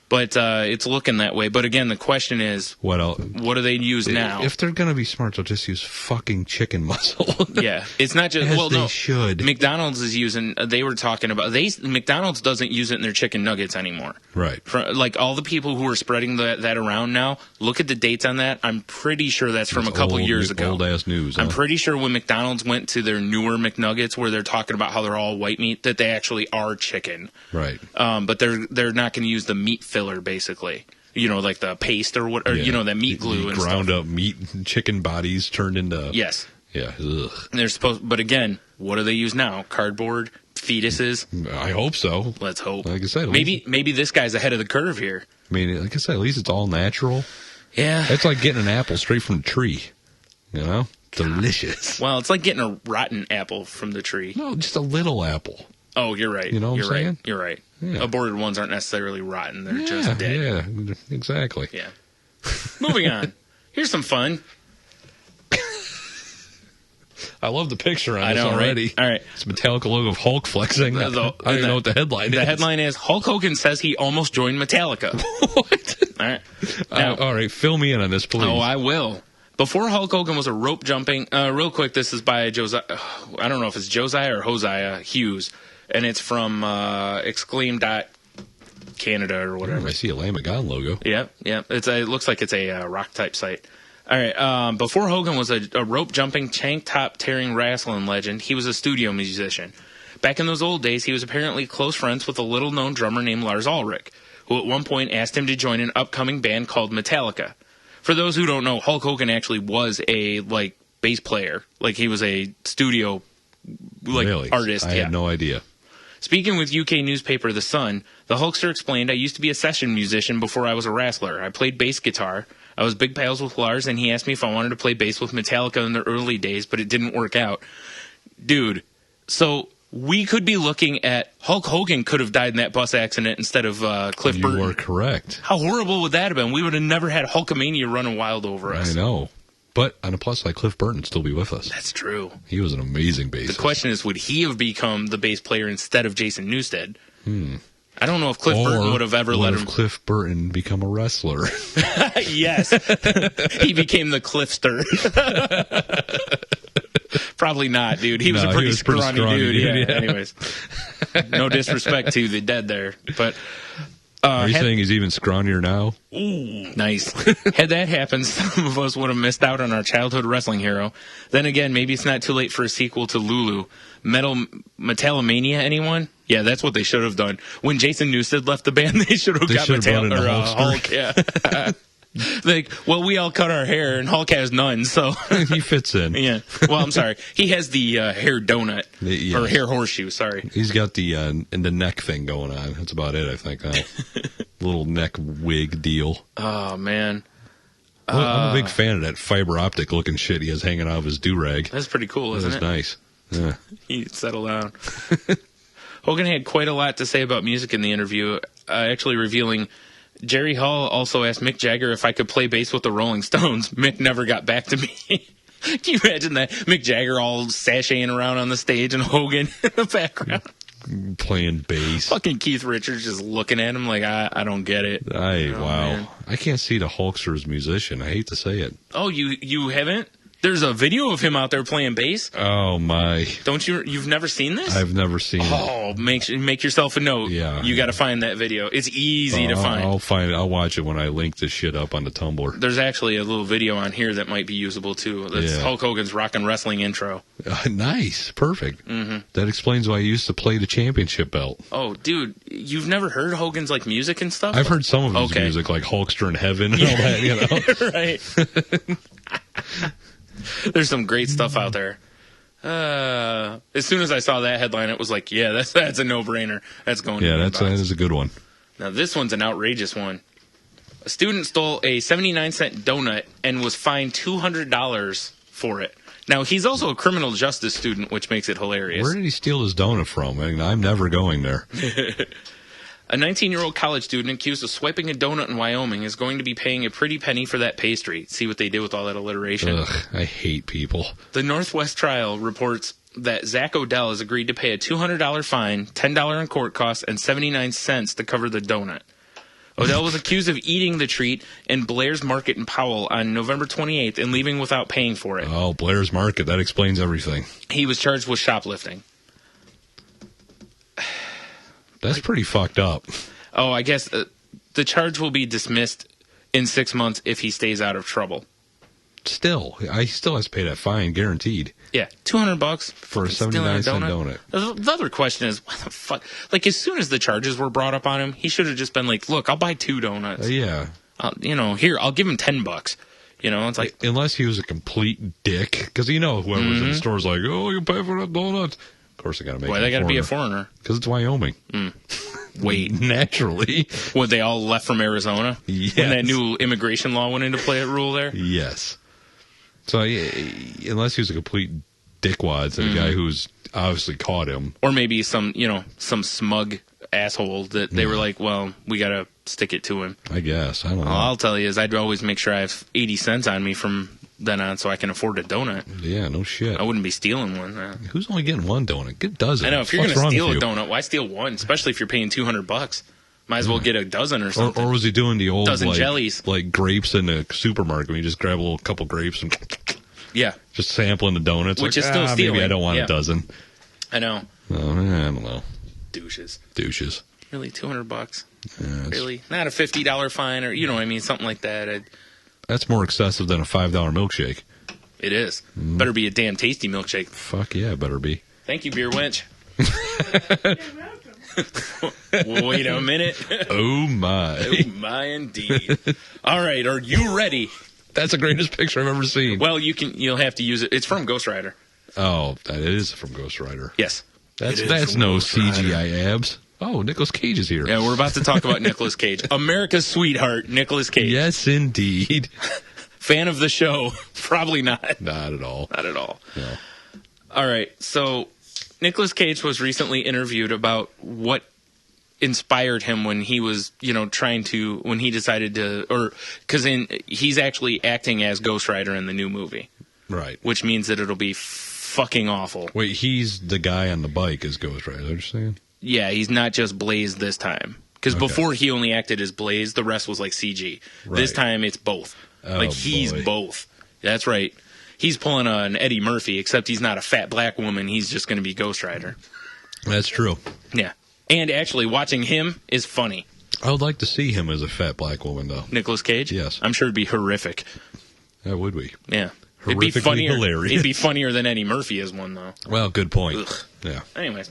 But it's looking that way. But again, the question is, what else? What do they use now? If they're gonna be smart, they'll just use fucking chicken muscle. Yeah, it's not just. They should. McDonald's is using. They were talking about. McDonald's doesn't use it in their chicken nuggets anymore. Right. Like all the people who are spreading that around now. Look at the dates on that. I'm pretty sure that's from a couple years ago. Old ass news. I'm pretty sure when McDonald's went to their newer McNuggets, where they're talking about how they're all white meat, that they actually are chicken. Right. But they're not going to use the meat filler, basically. Like the paste or what, or that meat glue and ground stuff. up meat and chicken bodies turned into. Yes. Yeah. Ugh. They're supposed, but again, what do they use now? Cardboard, fetuses. I hope so. Let's hope. Like I said, maybe this guy's ahead of the curve here. I mean, like I said, at least it's all natural. Yeah. It's like getting an apple straight from the tree. Delicious. Well, it's like getting a rotten apple from the tree. No, just a little apple. Oh, you're right. You know what you're I'm saying? Right. You're right. Yeah. Aborted ones aren't necessarily rotten. They're just dead. Yeah, exactly. Yeah. Moving on. Here's some fun. I love the picture on I this know, already. right? All right. It's a Metallica logo of Hulk flexing. I don't even know what the headline is. The headline is Hulk Hogan says he almost joined Metallica. What? All right. Now, All right, fill me in on this, please. oh, I will. Before Hulk Hogan was a rope jumping, real quick, this is by Josiah, I don't know if it's Josiah or Hosea Hughes, and it's from exclaim.canada or whatever. I see a Lamb of God logo. Yeah. It looks like it's a rock type site. All right. Before Hogan was a rope jumping, tank top tearing wrestling legend, he was a studio musician. Back in those old days, he was apparently close friends with a little known drummer named Lars Ulrich, who at one point asked him to join an upcoming band called Metallica. For those who don't know, Hulk Hogan actually was a bass player. Like he was a studio Really? artist. I had no idea. Speaking with UK newspaper The Sun, the Hulkster explained, "I used to be a session musician before I was a wrestler. I played bass guitar. I was big pals with Lars, and he asked me if I wanted to play bass with Metallica in the early days, but it didn't work out." Dude, so we could be looking at Hulk Hogan could have died in that bus accident instead of Cliff Burton. You are correct. How horrible would that have been? We would have never had Hulkamania running wild over us. I know. But on a plus side, Cliff Burton would still be with us. That's true. He was an amazing bassist. The question is, would he have become the bass player instead of Jason Newsted? I don't know if Cliff Burton would have ever let him. Cliff Burton become a wrestler? Yes. He became the Cliffster. Probably not, dude. He was a pretty scrawny dude. Yeah. Anyways, no disrespect to the dead there, but are you saying he's even scrawnier now? Ooh, nice. Had that happened, some of us would have missed out on our childhood wrestling hero. Then again, maybe it's not too late for a sequel to Lulu. Metalomania, anyone? Yeah, that's what they should have done. When Jason Newsted left the band, they should have got Hulk. Yeah. Well, we all cut our hair, and Hulk has none, so he fits in. Yeah. Well, I'm sorry. He has the hair donut or hair horseshoe. Sorry. He's got the neck thing going on. That's about it, I think. Little neck wig deal. Oh man. I'm a big fan of that fiber optic looking shit he has hanging out of his do rag. That's pretty cool, isn't it? That's nice. Yeah. He settled down. Hogan had quite a lot to say about music in the interview, actually revealing. Jerry Hall also asked Mick Jagger if I could play bass with the Rolling Stones. Mick never got back to me. Can you imagine that? Mick Jagger all sashaying around on the stage and Hogan in the background. Playing bass. Fucking Keith Richards just looking at him like, I don't get it. Wow. Man. I can't see the Hulkster as a musician. I hate to say it. Oh, you haven't? There's a video of him out there playing bass. Oh my! Don't you? You've never seen this? I've never seen it. Oh, make yourself a note. Yeah, you got to find that video. It's easy to find. I'll find it. I'll watch it when I link this shit up on the Tumblr. There's actually a little video on here that might be usable too. That's Hulk Hogan's Rockin' Wrestling intro. Nice, perfect. Mm-hmm. That explains why I used to play the championship belt. Oh, dude, you've never heard Hogan's music and stuff? I've heard some of his music, like Hulkster in Heaven and all that. Right. There's some great stuff out there. As soon as I saw that headline, it was like, yeah, that's a no-brainer. That's going. Yeah, that is a good one. Now this one's an outrageous one. A student stole a 79-cent donut and was fined $200 for it. Now he's also a criminal justice student, which makes it hilarious. Where did he steal his donut from? I mean, I'm never going there. A 19-year-old college student accused of swiping a donut in Wyoming is going to be paying a pretty penny for that pastry. See what they did with all that alliteration. Ugh, I hate people. The Northwest Trial reports that Zach Odell has agreed to pay a $200 fine, $10 in court costs, and 79 cents to cover the donut. Odell was accused of eating the treat in Blair's Market in Powell on November 28th and leaving without paying for it. Oh, Blair's Market. That explains everything. He was charged with shoplifting. That's pretty fucked up. Oh, I guess the charge will be dismissed in 6 months if he stays out of trouble. Still, he still has to pay that fine, guaranteed. Yeah, $200 for a 79-cent donut. The other question is, what the fuck? Like, as soon as the charges were brought up on him, he should have just been like, "Look, I'll buy 2 donuts. Yeah, here, I'll give him $10. It's like, unless he was a complete dick, because whoever was in the store is like, "Oh, you pay for that donut." Of course, they got to make. Why they got to be a foreigner? Because it's Wyoming. Wait, naturally. What, they all left from Arizona? Yes. When that new immigration law went into play at rule there? Yes. So, unless he was a complete dickwad, so the guy who's obviously caught him. Or maybe some smug asshole that they were like, well, we got to stick it to him. I guess. I don't know. All I'll tell you is I'd always make sure I have 80 cents on me from then on so I can afford a donut. Yeah, no shit. I wouldn't be stealing one. Who's only getting one donut? Get a dozen. I know, if you're going What's to wrong steal a with you? donut, why steal one? Especially if you're paying $200. Might as well get a dozen or something. Or was he doing the old Dozen like, jellies. like grapes in a supermarket? When you just grab a little couple grapes and Yeah, just sampling the donuts, Which like, is still stealing. Maybe I don't want Yeah. a dozen. I know. Oh, I don't know. Douches. Douches. Really, $200? Yeah, Really? Not a $50 fine or, you know what I mean, something like that. That's more excessive than a $5 milkshake. It is. Better be a damn tasty milkshake. Fuck yeah, better be. Thank you, beer wench. Wait a minute. Oh my. Oh, my indeed. All right, are you ready? That's the greatest picture I've ever seen. Well, you'll have to use it. It's from Ghost Rider. Oh, that is from Ghost Rider. Yes. That's no CGI abs. Oh, Nicolas Cage is here. Yeah, we're about to talk about Nicolas Cage. America's sweetheart, Nicolas Cage. Yes, indeed. Fan of the show? Probably not. Not at all. Not at all. No. All right, so Nicolas Cage was recently interviewed about what inspired him when he was, when he decided to, he's actually acting as Ghost Rider in the new movie, Right. which means that it'll be fucking awful. Wait, he's the guy on the bike as Ghost Rider, is that what you're saying? Yeah, he's not just Blaze this time. Because Okay. before he only acted as Blaze, the rest was like CG. Right. This time it's both. Oh, like he's boy. both. That's right. He's pulling an Eddie Murphy, except he's not a fat black woman. He's just going to be Ghost Rider. That's true. Yeah. And actually, watching him is funny. I would like to see him as a fat black woman, though. Nicolas Cage? Yes. I'm sure it'd be horrific. That would be. Yeah. Horrifically hilarious. It'd be funnier than Eddie Murphy as one, though. Well, good point. Ugh. Yeah. Anyways.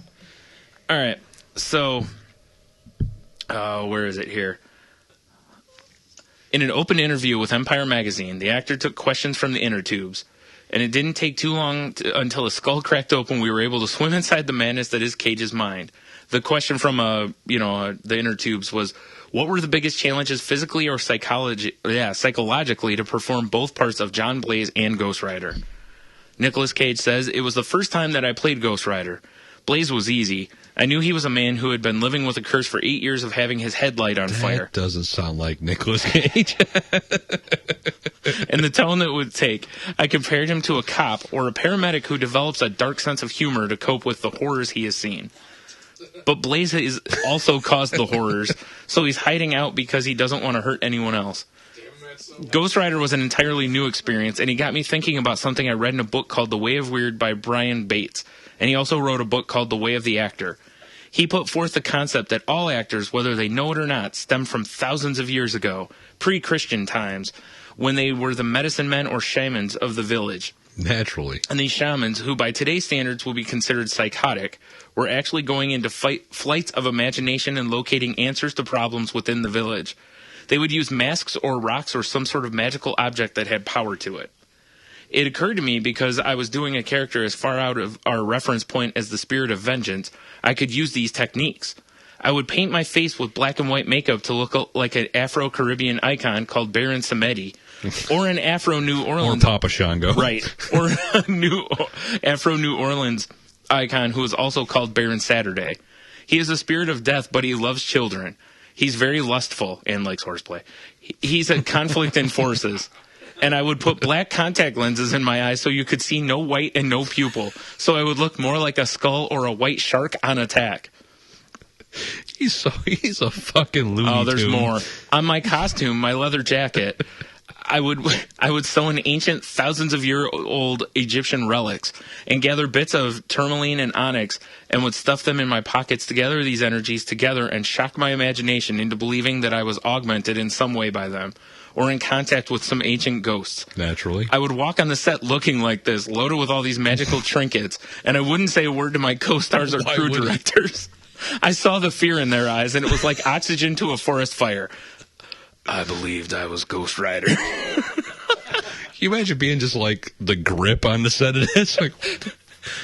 All right. So, where is it here? In an open interview with Empire Magazine, the actor took questions from the inner tubes, and it didn't take too long until a skull cracked open. We were able to swim inside the madness that is Cage's mind. The question from the inner tubes was, what were the biggest challenges physically or psychologically to perform both parts of John Blaze and Ghost Rider? Nicolas Cage says, it was the first time that I played Ghost Rider. Blaze was easy. I knew he was a man who had been living with a curse for 8 years of having his headlight on fire. That doesn't sound like Nicolas Cage. And the tone that it would take, I compared him to a cop or a paramedic who develops a dark sense of humor to cope with the horrors he has seen. But Blaze has also caused the horrors, so he's hiding out because he doesn't want to hurt anyone else. Ghost Rider was an entirely new experience, and he got me thinking about something I read in a book called The Way of Weird by Brian Bates, and he also wrote a book called The Way of the Actor. He put forth the concept that all actors, whether they know it or not, stem from thousands of years ago, pre-Christian times, when they were the medicine men or shamans of the village. Naturally. And these shamans, who by today's standards will be considered psychotic, were actually going into flights of imagination and locating answers to problems within the village. They would use masks or rocks or some sort of magical object that had power to it. It occurred to me because I was doing a character as far out of our reference point as the Spirit of Vengeance, I could use these techniques. I would paint my face with black and white makeup to look like an Afro-Caribbean icon called Baron Samedi, or an Afro-New Or Orleans... Papa Shango. Right. Or a Afro-New Orleans icon who is also called Baron Saturday. He is a spirit of death, but he loves children. He's very lustful and likes horseplay. He's a conflict in forces. And I would put black contact lenses in my eyes so you could see no white and no pupil. So I would look more like a skull or a white shark on attack. He's a fucking Looney Oh, there's Tune. more. On my costume, my leather jacket, I would sew in ancient, thousands of year old Egyptian relics and gather bits of tourmaline and onyx and would stuff them in my pockets to gather these energies together and shock my imagination into believing that I was augmented in some way by them or in contact with some ancient ghosts. Naturally. I would walk on the set looking like this, loaded with all these magical trinkets, and I wouldn't say a word to my co-stars or Why crew wouldn't you? directors. I saw the fear in their eyes, and it was like oxygen to a forest fire. I believed I was Ghost Rider. Can you imagine being just like the grip on the set of this? Like,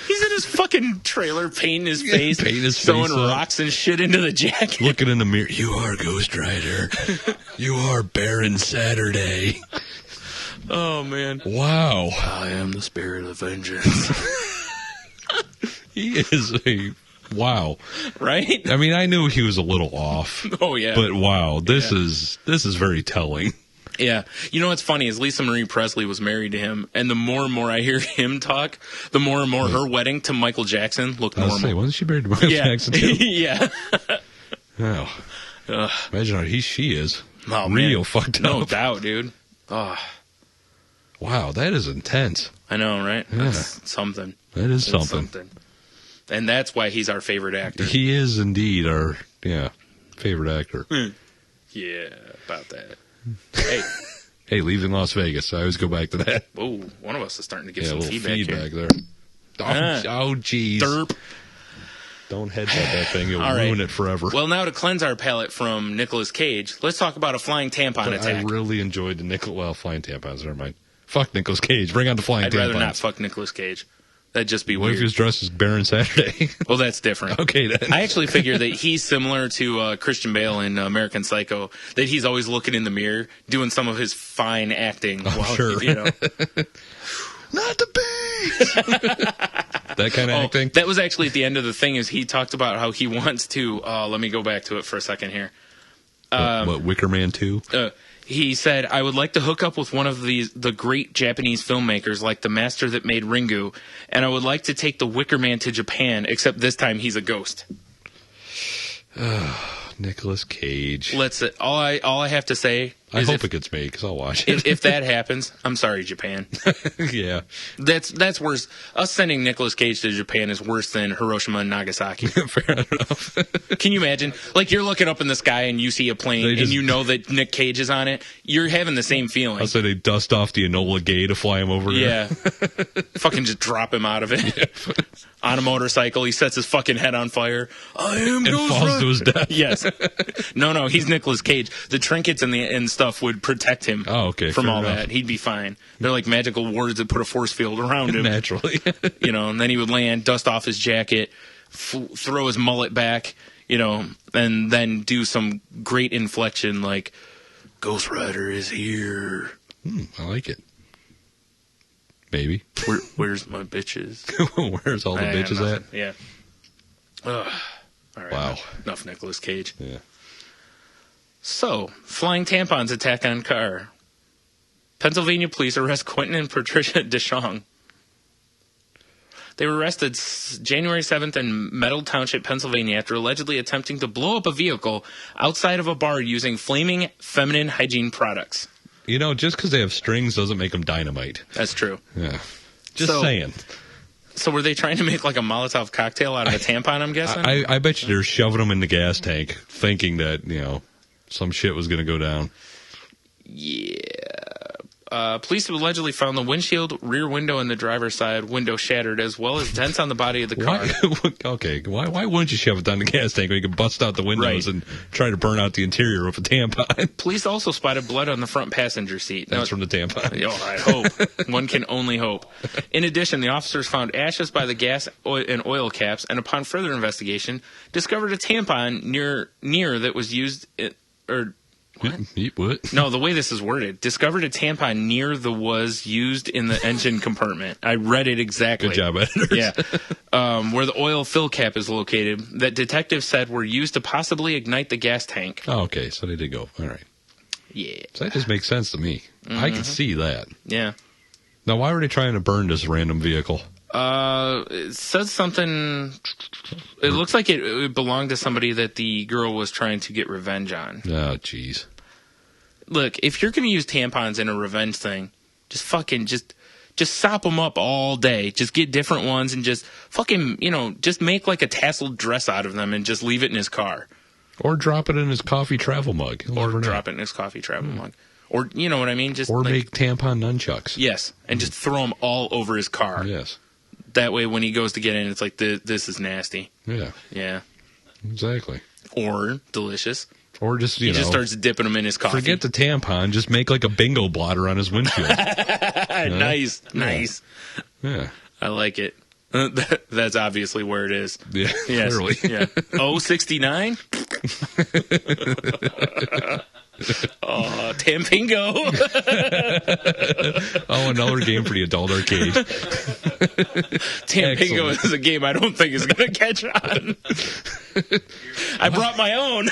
He's in his fucking trailer painting his face, painting his throwing face up. rocks and shit into the jacket. looking in the mirror. You are Ghost Rider. You are Baron Saturday. Oh, man. Wow. I am the spirit of vengeance. He is a... Wow. Right? I mean, I knew he was a little off. Oh, yeah. But wow, this is very telling. Yeah. You know what's funny is Lisa Marie Presley was married to him, and the more and more I hear him talk, the more and more her wedding to Michael Jackson looked I was normal. saying, wasn't she married to Michael Yeah. Jackson too? Yeah. Oh. Imagine how she is. Oh, Real man. fucked No up. doubt, dude. Oh, Wow, that is intense. I know, right? Yeah. That's something. That is That's something. And that's why he's our favorite actor. He is indeed our favorite actor. Yeah, about that. Hey, Hey, leaving Las Vegas. I always go back to that. whoa, one of us is starting to get Yeah, a some little feedback, here. there. Ah. Oh, jeez. Derp. Don't headbutt that thing. You'll All right. ruin it forever. Well, now to cleanse our palate from Nicolas Cage, let's talk about a flying tampon But attack. I really enjoyed the flying tampons. Never mind. Fuck Nicolas Cage. Bring on the flying I'd tampons. rather not fuck Nicolas Cage. That'd just be What if weird. he was dressed as Baron Saturday? Well, that's different. Okay, then. I actually figure that he's similar to Christian Bale in American Psycho, that he's always looking in the mirror, doing some of his fine acting. sure. You know. Not the bees! That kind of acting? That was actually at the end of the thing, is he talked about how he wants to, let me go back to it for a second here. What, Wicker Man 2? He said, I would like to hook up with one of the great Japanese filmmakers like the master that made Ringu, and I would like to take the Wicker Man to Japan, except this time he's a ghost. Nicolas Cage. All I have to say I is hope it gets made, because I'll watch it. if that happens, I'm sorry, Japan. Yeah. That's worse. Us sending Nicolas Cage to Japan is worse than Hiroshima and Nagasaki. Fair enough. Can you imagine? Like, you're looking up in the sky and you see a plane They and just- you know that Nick Cage is on it. You're having the same feeling. I'll say they dust off the Enola Gay to fly him over there. Yeah. Fucking just drop him out of it. On a motorcycle, he sets his fucking head on fire. I am And Ghost falls Rider. to his death. Yes. No, he's Nicolas Cage. The trinkets and stuff would protect him Oh, okay, from fair all enough. that. He'd be fine. They're like magical wards that put a force field around him. Naturally. You know, and then he would land, dust off his jacket, throw his mullet back, you know, and then do some great inflection like, Ghost Rider is here. I like it. Maybe. Where's my bitches? Where's all the bitches at? Yeah. Ugh. All right. Wow. Enough Nicolas Cage. Yeah. So, flying tampons attack on car. Pennsylvania police arrest Quentin and Patricia Deschong. They were arrested January 7th in Meadow Township, Pennsylvania, after allegedly attempting to blow up a vehicle outside of a bar using flaming feminine hygiene products. You know, just because they have strings doesn't make them dynamite. That's true. Yeah. Just saying. So were they trying to make like a Molotov cocktail out of a tampon, I'm guessing? I bet you they're shoving them in the gas tank, thinking that, you know, some shit was going to go down. Yeah. Police have allegedly found the windshield, rear window, and the driver's side window shattered, as well as dents on the body of the car. Why? Okay. Why wouldn't you shove it down the gas tank when you can bust out the windows Right. and try to burn out the interior of a tampon? Police also spotted blood on the front passenger seat. That's from the tampon. Oh, I hope. One can only hope. In addition, the officers found ashes by the gas and oil caps, and upon further investigation, discovered a tampon near that was used. What? No, the way this is worded, discovered a tampon near the was used in the engine compartment. I read it exactly. Good job, editors. Yeah. Where the oil fill cap is located, that detectives said were used to possibly ignite the gas tank. Oh, okay. So they did go. All right. Yeah. So that just makes sense to me. I can see that. Yeah. Now, why were they trying to burn this random vehicle? It says something. It looks like it belonged to somebody that the girl was trying to get revenge on. Oh, jeez. Look, if you're going to use tampons in a revenge thing, just fucking just sop them up all day. Just get different ones and just fucking, just make like a tasseled dress out of them and just leave it in his car. Or drop it in his coffee travel mug. You'll Or never know. drop it in his coffee travel mug. Or, you know what I mean? Just Or like, make tampon nunchucks. Yes, and just throw them all over his car. Yes. That way when he goes to get in, it's like, this is nasty. Yeah. Yeah. Exactly. Or delicious. Or just, He just starts dipping them in his coffee. forget the tampon. Just make like a bingo blotter on his windshield. Nice. Yeah. I like it. That's obviously where it is. Yeah. Yes. Clearly. Yeah. 069? Oh, Tampingo. Oh, another game for the adult arcade. Tampingo is a game I don't think is going to catch on. I brought my own.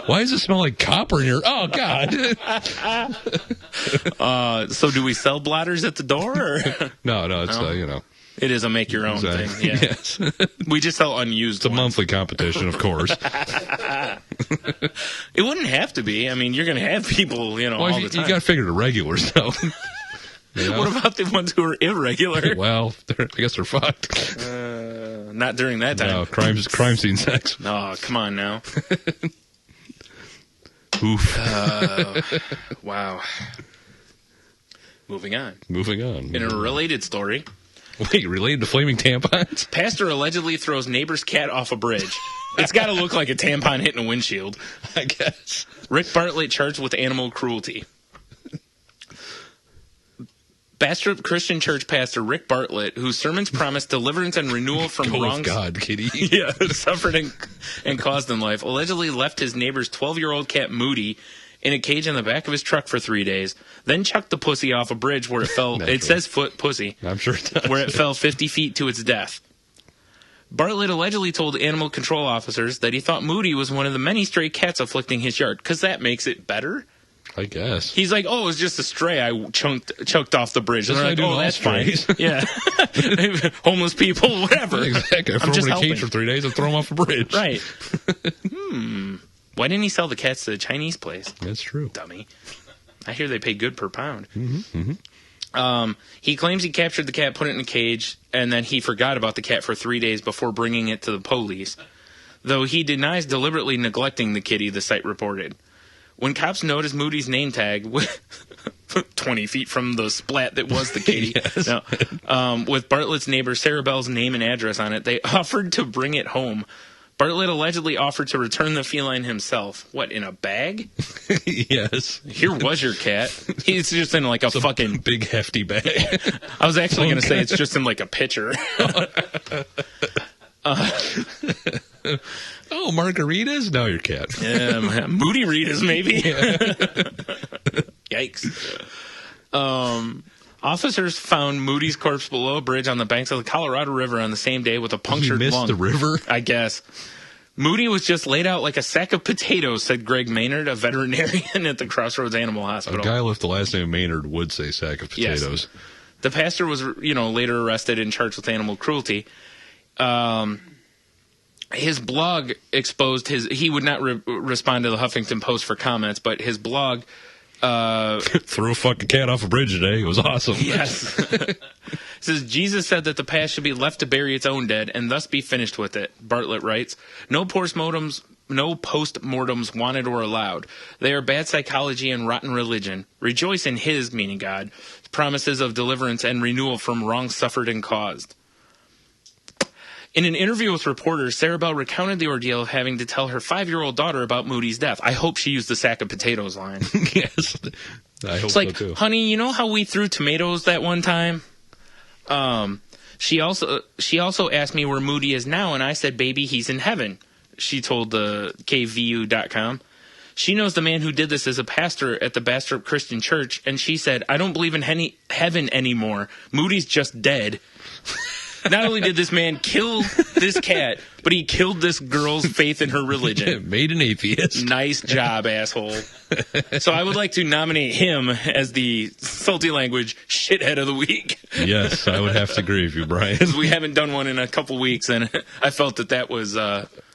Why does it smell like copper in here? Oh, God. So do we sell blotters at the door? Or? No, it's, It is a make your own exactly. thing. Yeah. Yes. We just sell unused It's a ones. monthly competition, of course. It wouldn't have to be. I mean, you're going to have people, all the you time. got to figure the regulars, though. You know? What about the ones who are irregular? Well, I guess they're fucked. Not during that time. No, crime scene sex. Oh, come on now. Oof. Wow. Moving on. Moving on. In a related story, Wait, related to flaming tampons? pastor allegedly throws neighbor's cat off a bridge. It's got to look like a tampon hitting a windshield. I guess. Rick Bartlett charged with animal cruelty. Bastrop Christian Church pastor Rick Bartlett, whose sermons promised deliverance and renewal from Go wrongs with God, kitty. suffered and caused in life, allegedly left his neighbor's 12-year-old cat Moody in a cage in the back of his truck for 3 days, then chucked the pussy off a bridge where it fell. It says foot pussy. I'm sure it does. Where it fell 50 feet to its death. Bartlett allegedly told animal control officers that he thought Moody was one of the many stray cats afflicting his yard, because that makes it better. I guess. He's like, oh, it was just a stray I chucked off the bridge. Just And like they're I do like, oh, with all that's fine. strays. Yeah. Homeless people, whatever. Exactly. I throw just them in a helping. cage for 3 days and throw them off a bridge. Right. Why didn't he sell the cats to the Chinese place? That's true. Dummy. I hear they pay good per pound. Mm-hmm. He claims he captured the cat, put it in a cage, and then he forgot about the cat for 3 days before bringing it to the police. Though he denies deliberately neglecting the kitty, the site reported. When cops noticed Moody's name tag 20 feet from the splat that was the kitty, Yes. with Bartlett's neighbor Sarah Bell's name and address on it, they offered to bring it home. Bartlett allegedly offered to return the feline himself. What, in a bag? Yes. Here was your cat. He's just in like a fucking... Big hefty bag. I was actually going to say it's just in like a pitcher. Oh, margaritas? No, your cat. Moody Ritas, maybe. Yikes. Officers found Moody's corpse below a bridge on the banks of the Colorado River on the same day with a You punctured missed lung. the river? I guess. Moody was just laid out like a sack of potatoes, said Greg Maynard, a veterinarian at the Crossroads Animal A Hospital. guy with the last name Maynard would say sack of Yes. potatoes. The pastor was, later arrested and charged with animal cruelty. His blog exposed he would not respond to the Huffington Post for comments, but his blog, Threw a fucking cat off a bridge today. It was awesome. yes, says Jesus said that the past should be left to bury its own dead and thus be finished with it. Bartlett writes, no postmortems wanted or allowed. They are bad psychology and rotten religion. Rejoice in his, meaning God, promises of deliverance and renewal from wrongs suffered and caused. In an interview with reporters, Sarah Bell recounted the ordeal of having to tell her 5-year-old daughter about Moody's death. I hope she used the sack of potatoes line. Yes. I hope It's so, like, too. honey, you know how we threw tomatoes that one time? She also asked me where Moody is now, and I said, baby, he's in heaven, she told the KVU.com. She knows the man who did this is a pastor at the Bastrop Christian Church, and she said, I don't believe in heaven anymore. Moody's just dead. Not only did this man kill this cat, but he killed this girl's faith in her religion. Made an atheist. Nice job, asshole. So I would like to nominate him as the salty language shithead of the week. Yes, I would have to agree with you, Brian. Because we haven't done one in a couple weeks, and I felt that was...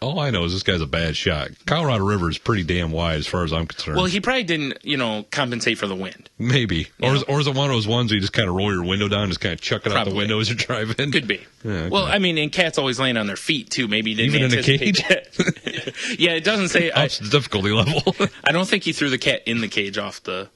All I know is this guy's a bad shot. Colorado River is pretty damn wide as far as I'm concerned. well, he probably didn't, compensate for the wind. Maybe. Yeah. Or is it one of those ones where you just kind of roll your window down and just kind of chuck it out Probably. the window as you're driving? Could be. Yeah, okay. Well, I mean, and cats always land on their feet, too. Maybe he didn't Even in a anticipate that. Yeah, it doesn't say... Ups the difficulty level. I don't think he threw the cat in the cage off the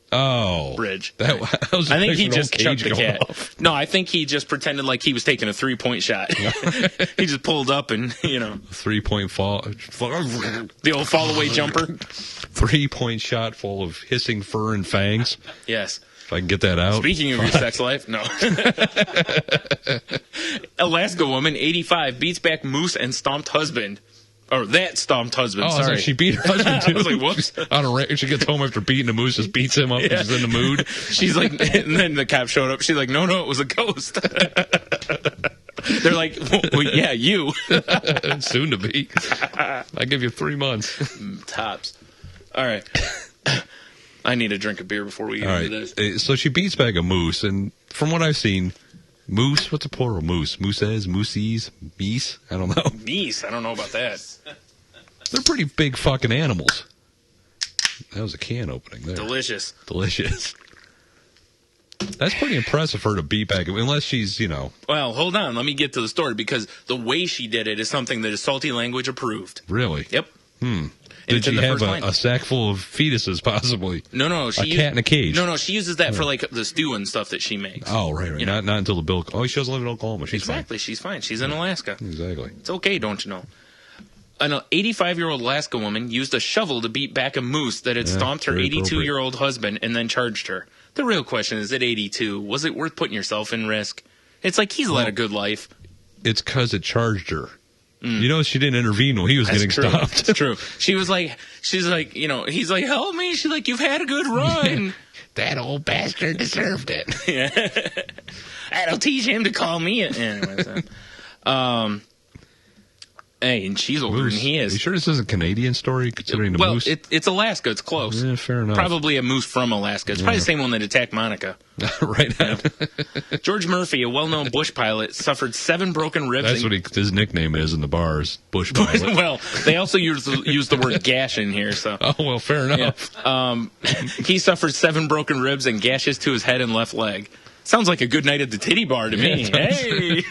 bridge. I was I think he picturing an just old chucked cage the going cat. off. No, I think he just pretended like he was taking a 3-point shot. He just pulled up and, 3-point fall. the old fall away jumper. 3-point shot full of hissing fur and fangs. Yes. If I can get that out. Speaking of your sex life, no. Alaska woman, 85, beats back moose and stomped husband. Or that stomped husband, Oh, I was sorry. like, she beat her husband too. I was like, whoops. On a ranch, she gets home after beating a moose, just beats him up, and she's in the mood. She's like, and then the cop showed up. She's like, no, it was a ghost. They're like, well, yeah, you. Soon to be. I give you 3 months. Tops. All right. I need a drink of beer before we get All into right. this. So she beats back a moose, and from what I've seen, moose, what's a plural moose? Mooses, moosies, meese? I don't know. Meese, I don't know about that. They're pretty big fucking animals. That was a can opening there. Delicious. Delicious. That's pretty impressive for her to beat back, unless she's, Well, hold on. Let me get to the story, because the way she did it is something that is Salty Language approved. really. Yep. Did it's in she the have first line. a sack full of fetuses, possibly? No. A cat in a cage? No, she uses that for, like, the stew and stuff that she makes. Oh, right. You know? Not until the bill. Oh, she doesn't live in Oklahoma. She's Exactly. She's fine. She's in Alaska. fine. Exactly. It's okay, don't you know? An 85-year-old Alaska woman used a shovel to beat back a moose that had stomped her very 82-year-old husband and then charged her. The real question is, at 82, was it worth putting yourself in risk? It's like he's led a good life. It's because it charged her. You know, she didn't intervene when he was getting true. stopped. It's true. She's like, he's like, help me. She's like, you've had a good run. That old bastard deserved it. That'll teach him to call me. Anyways, hey, and she's older than he Are you is. sure this is a Canadian story, considering the Well, moose? it's Alaska. It's close. Yeah, fair enough. Probably a moose from Alaska. It's probably the same one that attacked Monica. right now. George Murphy, a well-known bush pilot, suffered 7 broken ribs. That's what his nickname is in the bars, Bush Pilot. Well, they also use the word gash in here, so. Oh, well, fair enough. He suffered 7 broken ribs and gashes to his head and left leg. Sounds like a good night at the titty bar to me. Hey!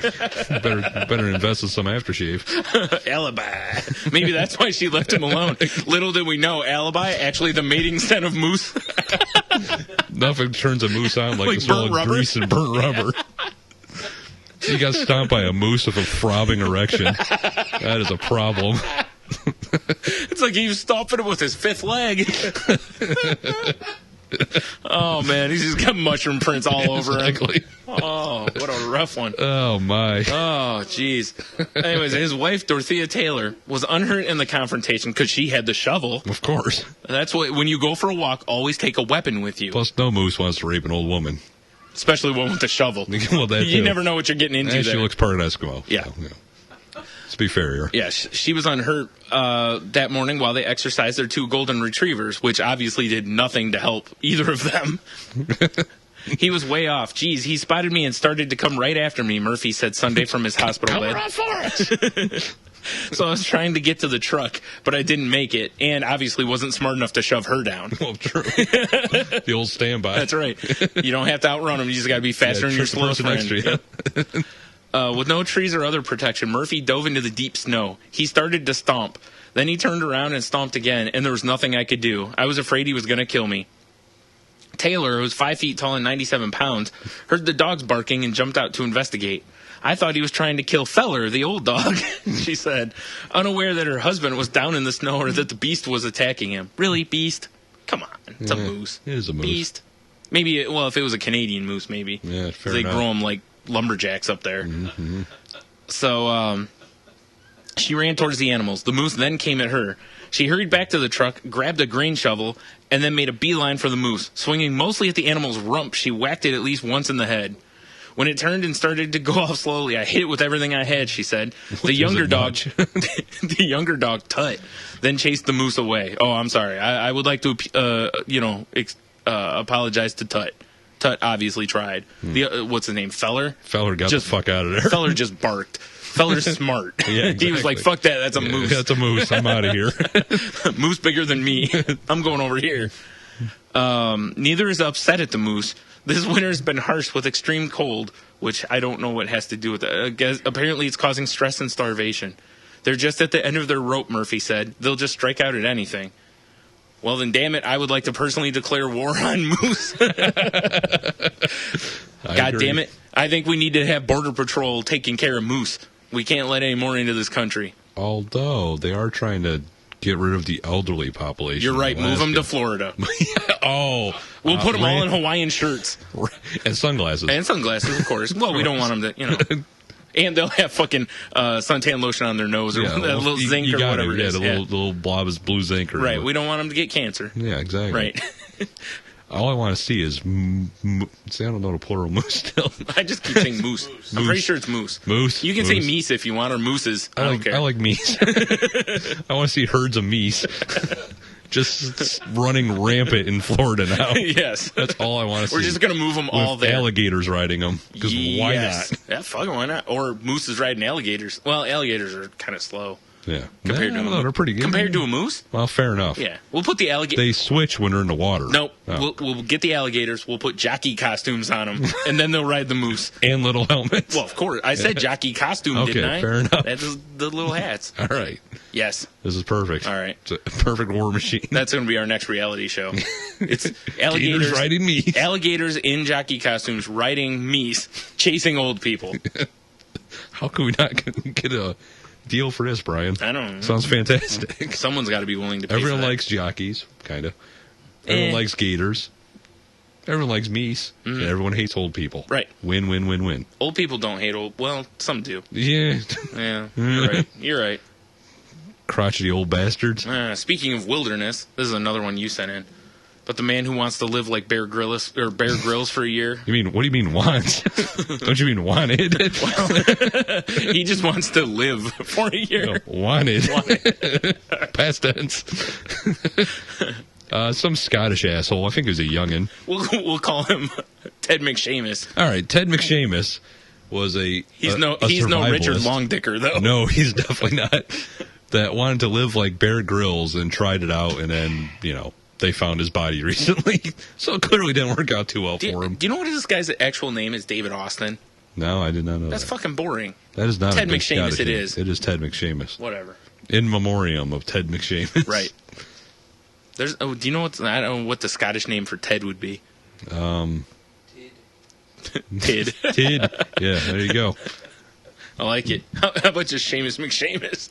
Better invest in some aftershave. Alibi. Maybe that's why she left him alone. Little did we know, Alibi, actually the mating scent of moose. Nothing turns a moose on like the smell burnt of grease and burnt rubber. He got stomped by a moose with a throbbing erection. That is a problem. It's like he was stomping it with his 5th leg. Oh, man, he's just got mushroom prints all over him. Exactly. Oh, what a rough one. Oh, my. Oh, jeez. Anyways, his wife, Dorothea Taylor, was unhurt in the confrontation because she had the shovel. Of course. That's what, when you go for a walk, always take a weapon with you. Plus, no moose wants to rape an old woman. Especially one with a shovel. Well, that You too. never know what you're getting into And she there. looks part of Eskimo. Yeah. So, let's be fair here. Yeah, she was unhurt that morning while they exercised their 2 golden retrievers, which obviously did nothing to help either of them. He was way off. Geez, he spotted me and started to come right after me, Murphy said Sunday from his hospital bed. Run for it! So I was trying to get to the truck, but I didn't make it, and obviously wasn't smart enough to shove her down. Well, true. The old standby. That's right. You don't have to outrun them. You just got to be faster than your trick the slow person friend. next to you. With no trees or other protection, Murphy dove into the deep snow. He started to stomp. Then he turned around and stomped again, and there was nothing I could do. I was afraid he was going to kill me. Taylor, who was 5 feet tall and 97 pounds, heard the dogs barking and jumped out to investigate. I thought he was trying to kill Feller, the old dog, she said, unaware that her husband was down in the snow or that the beast was attacking him. Really, beast? Come on. It's a moose. It is a moose. Beast? Maybe, if it was a Canadian moose, maybe. Yeah, fair They enough. grow them like lumberjacks up there. Mm-hmm. So, she ran towards the animals. The moose then came at her. She hurried back to the truck, grabbed a grain shovel, and then made a beeline for the moose. Swinging mostly at the animal's rump, she whacked it at least once in the head. When it turned and started to go off slowly, I hit it with everything I had, she said. The younger dog, the younger dog, Tut, then chased the moose away. Oh, I'm sorry. I would like to, apologize to Tut. Tut obviously tried. What's his name? Feller? Feller got Just- the fuck out of there. Feller just barked. Feller's smart. Yeah, He was like, exactly. fuck that, that's a moose. That's a moose. I'm out of here. Moose bigger than me. I'm going over here. Neither is upset at the moose. This winter has been harsh with extreme cold, which I don't know what has to do with it. I guess, apparently it's causing stress and starvation. They're just at the end of their rope, Murphy said. They'll just strike out at anything. Well, then, damn it, I would like to personally declare war on moose. God damn it. I think we need to have Border Patrol taking care of moose. We can't let any more into this country. Although they are trying to get rid of the elderly population. You're right. in Move them to Alaska. Florida. Oh. We'll put them all in Hawaiian shirts. And sunglasses. And sunglasses, of course. Well, we don't want them to, And they'll have fucking suntan lotion on their nose or that little zinc or got whatever it is. The little blob is blue zinc. Or Right. We don't want them to get cancer. Yeah, exactly. Right. All I want to see is see, I don't know the plural moose still. I just keep saying moose. I'm pretty sure it's moose. Moose. You can say meese if you want, or mooses. I don't care. I like meese. I want to see herds of meese. Just running rampant in Florida now. Yes. That's all I want to see. We're just going to move them all With there. alligators riding them. Because why not? Yeah, fuck it, why not? Or mooses riding alligators. Well, alligators are kind of slow. Yeah. Compared to a moose. They're pretty good. Compared to a moose? Well, fair enough. Yeah. We'll put the alligator. They switch when they're in the water. Nope. Oh. We'll get the alligators. We'll put jockey costumes on them, and then they'll ride the moose. And little helmets. Well, of course. I said jockey costume, Okay, didn't I? fair enough. That's the little hats. All right. Yes. This is perfect. All right. It's a perfect war machine. That's going to be our next reality show. It's alligators Gators riding meese. Alligators in jockey costumes riding meese, chasing old people. How can we not get a deal for this, Brian? I don't know. Sounds fantastic. Someone's got to be willing to pay Everyone for that. likes jockeys, kind of. Everyone Eh. likes gators. Everyone likes meese. And everyone hates old people. Right. Win, win, win, win. Old people don't hate old. Well, some do. Yeah. Yeah, you're right. You're right. Crotchety old bastards. Speaking of wilderness, this is another one you sent in. But the man who wants to live like Bear Grylls for a year, You mean, what do you mean wants? Don't you mean wanted? he just wants to live for a year. No, wanted. Past tense. Some Scottish asshole. I think he was a youngin'. We'll call him Ted McShamus. All right, Ted McShamus was He's no a Richard survivalist. Longdicker though. No, he's definitely not. That wanted to live like Bear Grylls and tried it out, and then, they found his body recently. So it clearly didn't work out too well Do for him. you know what this guy's actual name is? David Austin. No, I did not know That's that. fucking boring. That is not Ted a big McShamus, Scottish it name. is. It is Ted McShamus. Whatever. In memoriam of Ted McShamus. Right. There's. Oh, do you know what? I don't know what the Scottish name for Ted would be. Tid. Tid. Yeah, there you go. I like it. How about just Seamus McShamus?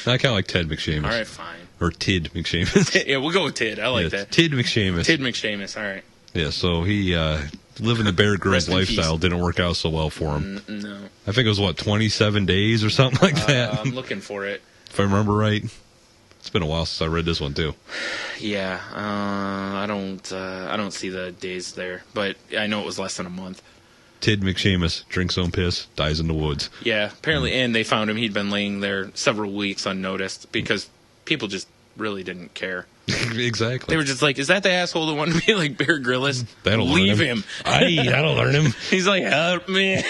I kind of like Ted McShamus. All right, fine. Or Tid McShamus. Yeah, we'll go with Tid. I like Yeah, that. Tid McShamus. Tid McShamus. All right. Yeah, so he living the Bear Grylls Rest in lifestyle peace. didn't work out so well for him. No. I think it was, 27 days or something like that? I'm looking for it. If I remember right. It's been a while since I read this one, too. Yeah. I don't see the days there, but I know it was less than a month. Tid McShamus drinks own piss, dies in the woods. Yeah. Apparently, and they found him. He'd been laying there several weeks unnoticed because people just really didn't care. Exactly. They were just like, "Is that the asshole that wanted to be like Bear Grylls? That'll learn Leave him. him." That'll learn him. He's like, "Help me!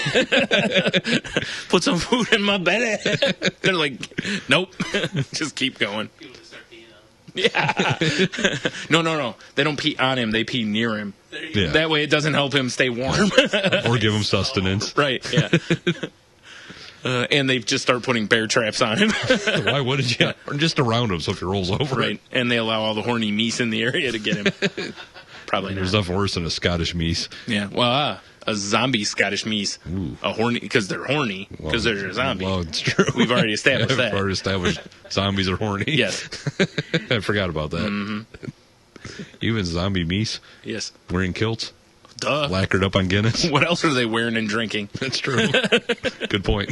Put some food in my belly." They're like, "Nope, just keep going." People just start peeing on him. Yeah. No. They don't pee on him. They pee near him. There you Yeah. That way, it doesn't help him stay warm. Or give him sustenance. Right? Yeah. And they just start putting bear traps on him. Why wouldn't you? Or just around him so if he rolls over. Right. And they allow all the horny meese in the area to get him. Probably There's not. nothing worse than a Scottish meese. Yeah. Well, a zombie Scottish meese. Ooh. A horny, because they're horny. Because they're a zombie. Well, it's true. We've already established We've that. already established zombies are horny. Yes. I forgot about that. Mm-hmm. Even zombie meese Yes. wearing kilts, Duh. lacquered up on Guinness. What else are they wearing and drinking? That's true. Good point.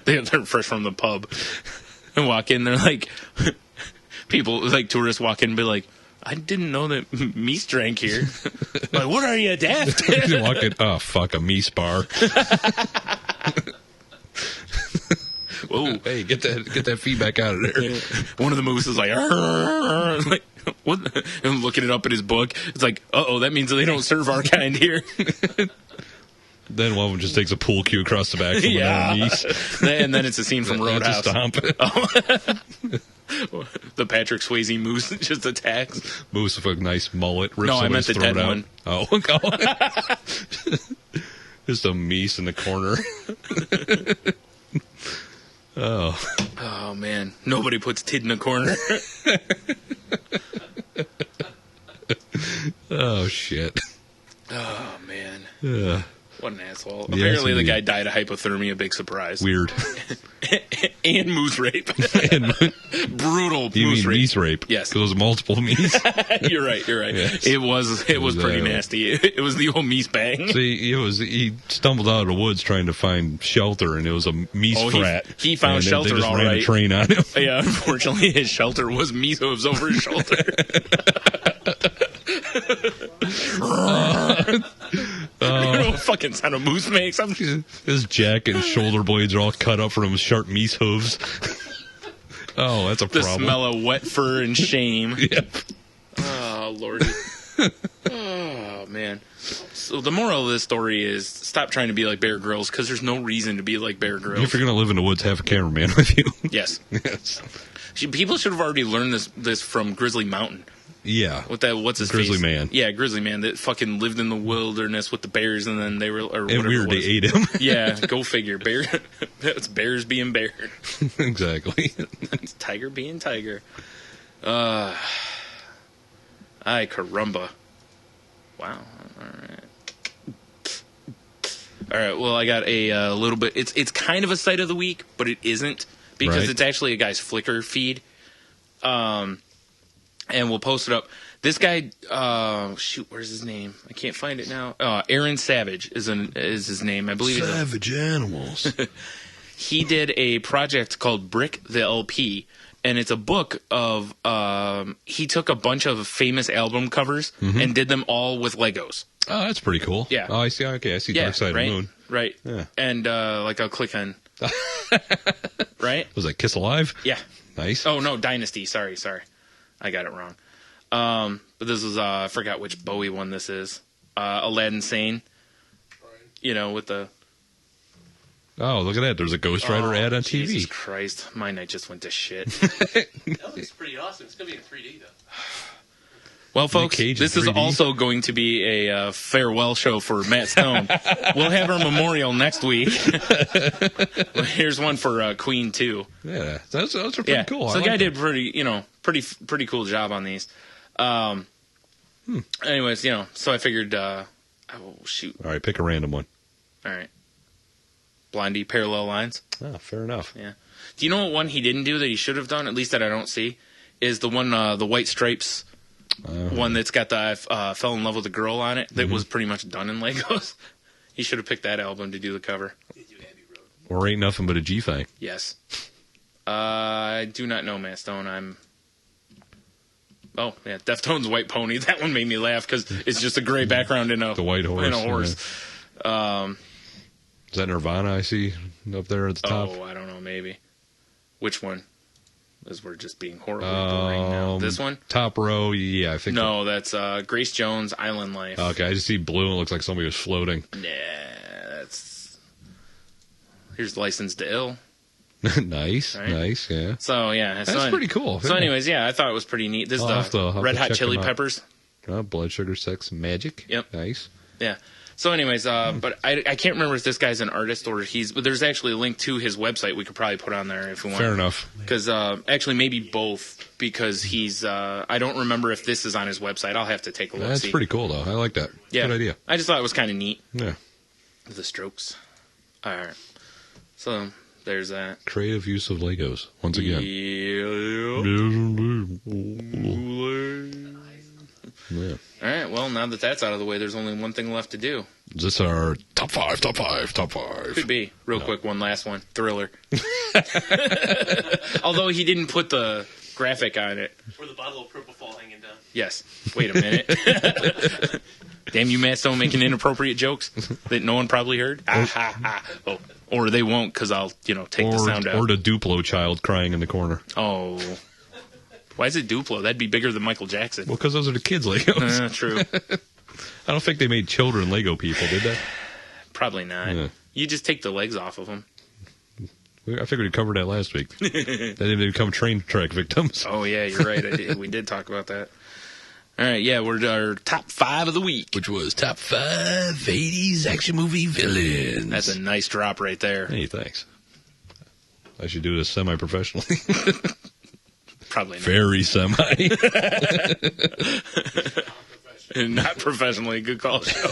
They're fresh from the pub and walk in. They're like, people, like tourists walk in and be like, "I didn't know that meese drank here." Like, what are you, daft? You walk in, oh, fuck, a meese bar. Whoa. Hey, get that feedback out of there. One of the moose is like, "Arr!" Like, what? And looking it up in his book, it's like, that means they don't serve our kind here. Then one of them just takes a pool cue across the back from Yeah. another meese. And then it's a scene from That's a Roadhouse. stomp. The Patrick Swayze moose just attacks. Moose with a nice mullet. Rips No, I somebody's meant the throat dead out. one. Oh. Just a meese in the corner. Oh. Oh, man. Nobody puts Tid in a corner. Oh, shit. Oh, man. Yeah. What an asshole. Yes, Apparently, the indeed. guy died of hypothermia. Big surprise. Weird. and moose rape. And Brutal you moose mean rape. meese rape? Yes. Because it was multiple meese. You're right. Yes. It was pretty nasty. It was the old meese bang. See, he stumbled out of the woods trying to find shelter, and it was a meese frat. He found and shelter, they just all ran right. a train on him. Yeah, unfortunately, his shelter was meese hooves over his shoulder. You know what fucking sound a moose makes? His jacket and shoulder blades are all cut up from sharp meese hooves. Oh, that's a The problem. smell of wet fur and shame. Yep. Oh, Lordy. Oh, man. So the moral of this story is stop trying to be like Bear Grylls, because there's no reason to be like Bear Grylls. If you're going to live in the woods, have a cameraman with you. Yes. Yes. People should have already learned this from Grizzly Mountain. Yeah. With that, what's his Grizzly face? Man. Yeah, Grizzly Man that fucking lived in the wilderness with the bears, and then they were, or And whatever weird, it they was. ate him. Yeah, go figure. Bear, it's bears being bear. Exactly. It's tiger being tiger. Ay caramba. Wow. All right. Well, I got a little bit. It's kind of a sight of the week, but it isn't because Right. it's actually a guy's Flickr feed. And we'll post it up. This guy, shoot, where's his name? I can't find it now. Aaron Savage is his name. I believe Savage animals. he did a project called Brick the LP, and it's a book of he took a bunch of famous album covers and did them all with Legos. Oh, that's pretty cool. Yeah. Oh, I see. Okay, I see Yeah, Dark Side right, of the Moon. right. Yeah. And like I'll click on, right? Was that Kiss Alive? Yeah. Nice. Oh no, Dynasty. Sorry, I got it wrong. But this is I forgot which Bowie one this is. Aladdin Sane. You know, with the Oh, look at that. There's a Ghost Rider ad on TV. Jesus Christ, my night just went to shit. That looks pretty awesome. It's gonna be in 3D though. Well, folks, Cage this in is 3D. also going to be a farewell show for Matt Stone. We'll have our memorial next week. Here's one for Queen too. Yeah, those are pretty Yeah, cool. so I the like guy them. did pretty cool job on these. Anyways, so I figured, oh shoot, All right, pick a random one. all right, Blondie, Parallel Lines. Oh, fair enough. Yeah. Do you know what one he didn't do that he should have done? At least that I don't see, is the one, the White Stripes. One that's got the I Fell in Love with a Girl on it that was pretty much done in Legos. He should have picked that album to do the cover. Did you Abbey Road? Or Ain't Nothing But a G-Thing. Yes. I do not know Matt Stone. Oh, yeah, Deftones White Pony. That one made me laugh because it's just a gray background in The white horse. In a horse. Is that Nirvana I see up there at the top? Oh, I don't know, maybe. Which one? As we're just being horribly boring now. This one? Top row, yeah, I think. No, that's Grace Jones, Island Life. Okay, I just see blue and it looks like somebody was floating. Nah, that's... Here's License to Ill. Nice, Right? nice, yeah. So, yeah. That's pretty cool. So, yeah. anyways, yeah, I thought it was pretty neat. This is I'll have to Red Hot check Chili them out. Peppers. Blood Sugar Sex Magic. Yep. Nice. Yeah. So, anyways, but I can't remember if this guy's an artist or but there's actually a link to his website we could probably put on there if we want. Fair enough. Because actually, maybe both. Because he's I don't remember if this is on his website. I'll have to take a look. That's see. pretty cool, though. I like that. Yeah. Good idea. I just thought it was kind of neat. Yeah. The Strokes. All right. So there's that. Creative use of Legos, once again. Yeah. All right. Well, now that that's out of the way, there's only one thing left to do. Is this our top five? Could be. Real quick, one last one. Thriller. Although he didn't put the graphic on it. Or the bottle of purple fall hanging down. Yes. Wait a minute. Damn you, Matt Stone, making inappropriate jokes that no one probably heard. Oh, or they won't because I'll, take the sound out. Or the Duplo child crying in the corner. Oh. Why is it Duplo? That'd be bigger than Michael Jackson. Well, because those are the kids' Legos. True. I don't think they made children Lego people, did they? Probably not. Yeah. You just take the legs off of them. I figured we covered that last week. They didn't become train track victims. Oh, yeah, you're right. We did talk about that. All right, yeah, we're our top 5 of the week. Which was top 5 80s action movie villains. That's a nice drop right there. Hey, thanks. I should do this semi-professionally. Probably not. Very semi. Not professionally. Good call, Joe.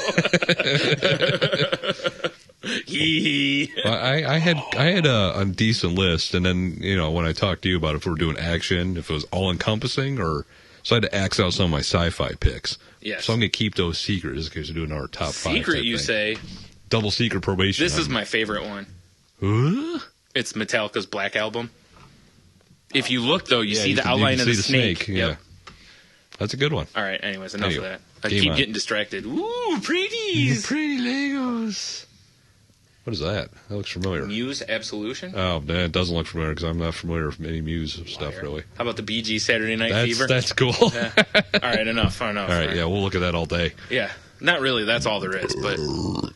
I had a decent list, and then when I talked to you about if we were doing action, if it was all encompassing, so I had to axe out some of my sci-fi picks. Yes. So I'm gonna keep those secret just in case we're doing our top 5. Secret, you say? Double secret probation. This is my favorite one. Huh? It's Metallica's Black Album. If you look, though, you see the can outline see of the snake. Yeah. Yep. That's a good one. All right, anyways, enough of that. I Game keep on. getting distracted. Ooh, pretties! Pretty Legos. What is that? That looks familiar. Muse Absolution? Oh, man, it doesn't look familiar because I'm not familiar with any Muse stuff, really. How about the Bee Gees Saturday Night Fever? That's cool. Yeah. All right, enough. All right, yeah, we'll look at that all day. Yeah, not really. That's all there is, but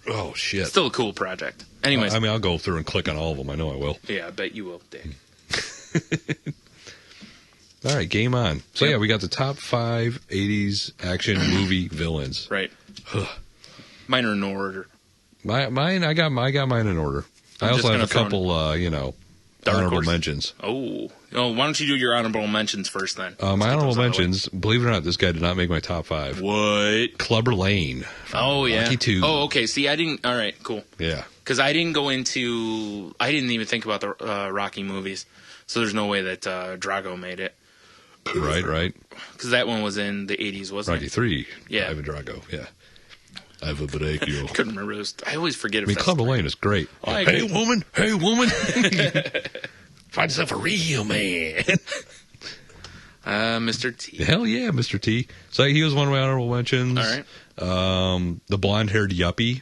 Oh, shit. still a cool project. Anyways, I mean, I'll go through and click on all of them. I know I will. yeah, I bet you will, Dick. All right, game on. So, Yep. yeah, we got the top 5 80s action movie villains. Right. Mine are in no order. I got mine in order. I I'm also just have a gonna throw couple, Dark honorable horse. mentions. Oh, why don't you do your honorable mentions first, then? My Let's get honorable those out of the way. mentions, believe it or not, this guy did not make my top 5. What? Clubber Lane. Oh, yeah. Rocky II. Oh, okay. See, I didn't. All right, cool. Yeah. Because I didn't go into. I didn't even think about the Rocky movies. So there's no way that Drago made it. Right. Because that one was in the 80s, wasn't Rocky it? 3. Yeah. Ivan Drago, yeah. Ivan Braccio. Couldn't remember. I always forget. I mean, Clubber Lane is great. Oh, I agree. Hey, woman. Find yourself a real man. Mr. T. Hell yeah, Mr. T. So he was one of my honorable mentions. All right. The blonde-haired yuppie.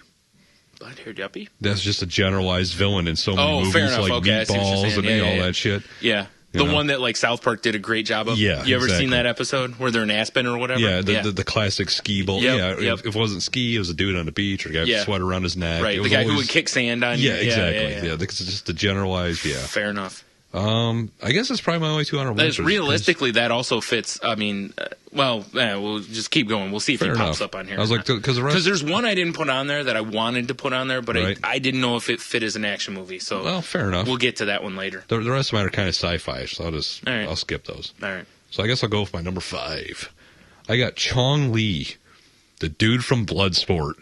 Blonde-haired yuppie? That's just a generalized villain in so many movies, fair enough. like Okay, I see what you're Meatballs saying. and Yeah, all yeah. that shit. Yeah. You The know? one that like South Park did a great job of. Yeah, You ever exactly. seen that episode where they're in Aspen or whatever? Yeah, the classic ski bowl. Yep, yeah, yep. If it wasn't ski, it was a dude on the beach or a guy with Yeah. sweat around his neck. Right. It The was guy who always- would kick sand on you. Yeah, exactly. Yeah. It's just the generalized. Yeah. Fair enough. I guess that's probably my only 2 honorable That's mentions. realistically, that also fits. I mean, we'll just keep going. We'll see if Fair he pops enough. up on here. I was like, because the rest. Because there's one I didn't put on there that I wanted to put on there, but Right. I didn't know if it fit as an action movie. So Well, fair enough. we'll get to that one later. The rest of mine are kind of sci-fi, so All right. I'll skip those. All right. So I guess I'll go with my number 5. I got Chong Li, the dude from Bloodsport.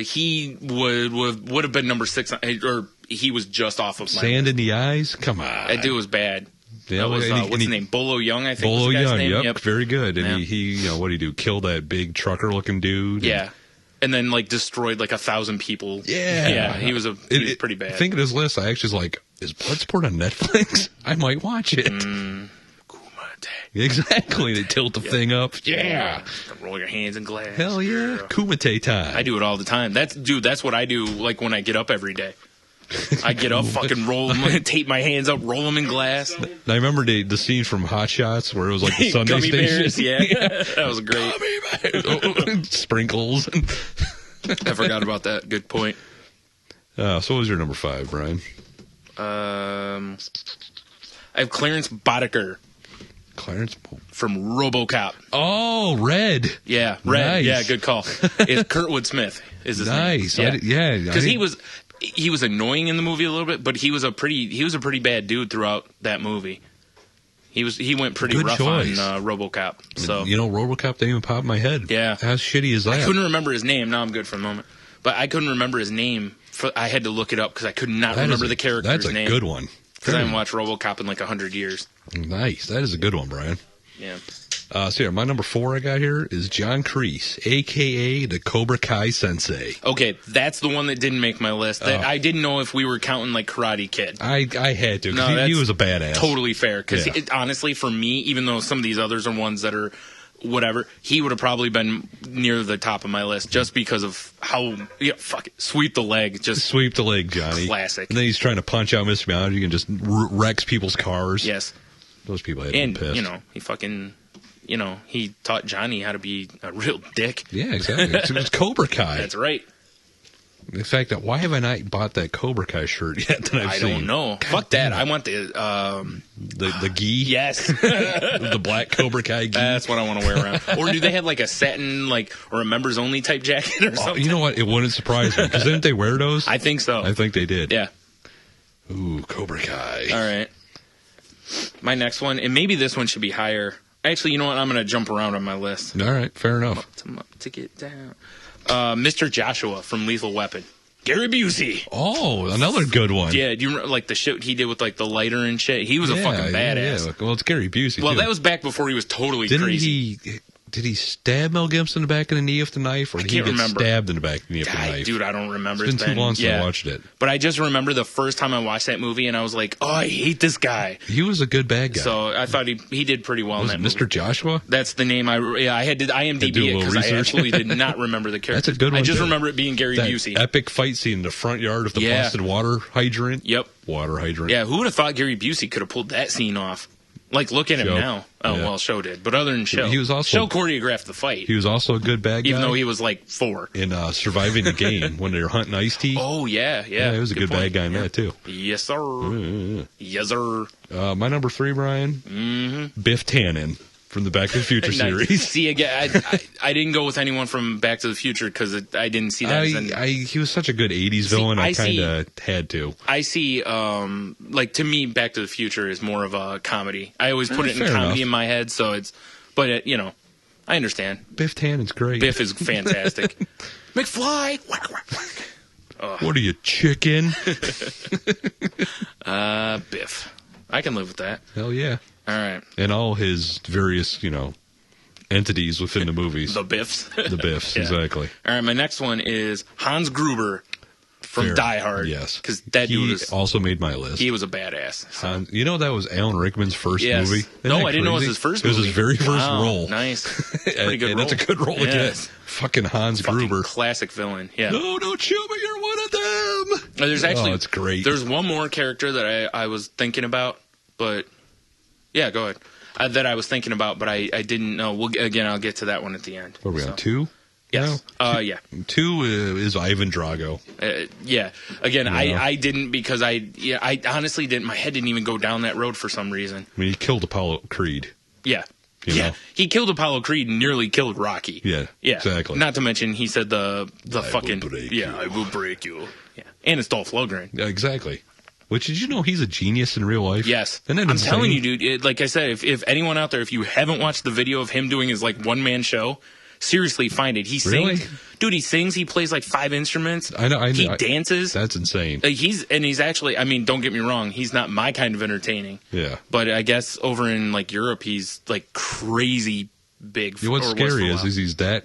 He would have been number 6, or he was just off of my Sand list. in the eyes. Come on. That dude was bad. Yeah, That was and he- what's and his he- name? Bolo Young, I think. Bolo was the guy's Young. name. Yep, very good. And Yeah. he what did he do? Kill that big trucker looking dude. And then like destroyed like 1,000 people. Yeah. He was pretty bad. Thinking his list, I actually was like, is Bloodsport on Netflix? I might watch it. Kumite. Exactly. They tilt the thing up. Yeah. Roll your hands in glass. Hell yeah. Kumite time. I do it all the time. That's what I do. Like when I get up every day, I get up, fucking roll them, tape my hands up, roll them in glass. I remember the scene from Hot Shots where it was like the Sunday Gummy station. bears, yeah. That was great. Sprinkles. I forgot about that. Good point. So what was your number 5, Brian? I have Clarence Boddicker Clarence. from RoboCop. Oh, Red. Yeah, Red. Nice. Yeah, good call. It's Kurtwood Smith is his Nice. name. Yeah. Because he was annoying in the movie a little bit, but he was a pretty bad dude throughout that movie. He went pretty Good rough choice. on RoboCop. So RoboCop didn't even pop in my head. Yeah. How shitty is that? I couldn't remember his name. Now I'm good for a moment, but I couldn't remember his name. I had to look it up because I could not remember the character's That's name. a good one. Because I haven't watched RoboCop in like 100 years. Nice. That is a good one, Brian. Yeah. So yeah, my number 4 I got here is John Kreese, a.k.a. the Cobra Kai Sensei. Okay, that's the one that didn't make my list. That I didn't know if we were counting like Karate Kid. I had to, No, because he that's was a badass. Totally fair. Because Yeah. honestly, for me, even though some of these others are ones that are whatever, he would have probably been near the top of my list just because of how sweep the leg. Just Sweep the leg, Johnny. Classic. And then he's trying to punch out Mr. Miyagi and just wrecks people's cars. yes, Those people had to and be pissed. he fucking. He taught Johnny how to be a real dick. Yeah, exactly. It's Cobra Kai. That's right. In fact, why have I not bought that Cobra Kai shirt yet that I've I seen? don't know. Fuck that. I want the The gi? yes. The black Cobra Kai gi? That's what I want to wear around. Or do they have like a satin, or a members only type jacket or Oh, something? you know what? It wouldn't surprise me. Because didn't they wear those? I think so. I think they did. Yeah. Ooh, Cobra Kai. All right. My next one, and maybe this one should be higher. Actually, you know what? I'm going to jump around on my list. All right, fair enough. To get down. Mr. Joshua from Lethal Weapon. Gary Busey. Oh, another good one. Yeah, do you remember like the shit he did with like the lighter and shit? He was a fucking badass. Yeah. Well, it's Gary Busey. Well, too. that was back before he was totally crazy. Did he stab Mel Gibson in the back of the knee with the knife, or did he can't get remember. stabbed in the back of the knee with the God, knife? dude, I don't remember. It's been too long since I watched it. But I just remember the first time I watched that movie, and I was like, "Oh, I hate this guy." He was a good bad guy. So I thought he did pretty well in was that it movie. Mr. Joshua? That's the name. I had to IMDb do a it little because I research. absolutely did not remember the character. That's a good one, I just too. remember it being Gary That Busey. epic fight scene in the front yard of the Yeah. busted water hydrant. Yep. Water hydrant. Yeah, who would have thought Gary Busey could have pulled that scene off? Like, look at him Show. now. Oh, Yeah. well, Show did. But other than Show. He was also- Show choreographed the fight, He was also a good bad guy. even though he was like 4. in Surviving the Game when they were hunting Ice-T. Oh, yeah. yeah, he was a good bad point. guy in that too. Yes, sir. Yes, sir. My number 3, Brian, Biff Tannen from the Back to the Future Nice. series. See, again, I didn't go with anyone from Back to the Future because I didn't see that. He was such a good 80s villain, I I see- kind of had to. I see, like, to me, Back to the Future is more of a comedy. I always put it in fair comedy enough. in my head, so it's, but, you know, I understand. Biff Tannen's great. Biff is fantastic. McFly! What are you, chicken? Biff. I can live with that. Hell yeah. All right. And all his various, entities within the movies. The Biffs. The Biffs, Yeah. exactly. All right, my next one is Hans Gruber from Fair. Die Hard. Yes. Because that he dude was, also made my list. he was a badass. So. That was Alan Rickman's first Yes. movie? Isn't No, that I didn't know it was crazy? his first It was movie. his very first Wow, role. Nice. Pretty good and role. that's a good role to Yes. get. Fucking Hans Fucking Gruber. classic villain. Yeah. No, don't shoot me, you're one of them. There's actually, it's great. There's one more character that I was thinking about, but yeah, go ahead. That I was thinking about, but I didn't know. I'll get to that one at the end. What are we So. on, 2? Yes. No? Yeah. 2 is Ivan Drago. Yeah. Again, Yeah. I didn't because I honestly didn't. My head didn't even go down that road for some reason. I mean, he killed Apollo Creed. Yeah. You yeah. know? He killed Apollo Creed and nearly killed Rocky. Yeah. Yeah. Exactly. Not to mention he said the fucking break yeah, you. I will break you. Yeah. And it's Dolph Lundgren. Yeah, exactly. Which, did you know he's a genius in real life? Yes. Isn't that I'm insane? telling you, dude, like I said, if anyone out there, if you haven't watched the video of him doing his like one-man show, seriously find it. He Really? sings. Dude, he sings, he plays like 5 instruments. I know. He dances. That's insane. He's actually, I mean, don't get me wrong, he's not my kind of entertaining. Yeah. But I guess over in like Europe, he's like crazy big. You know what's or was for a scary while. is he's that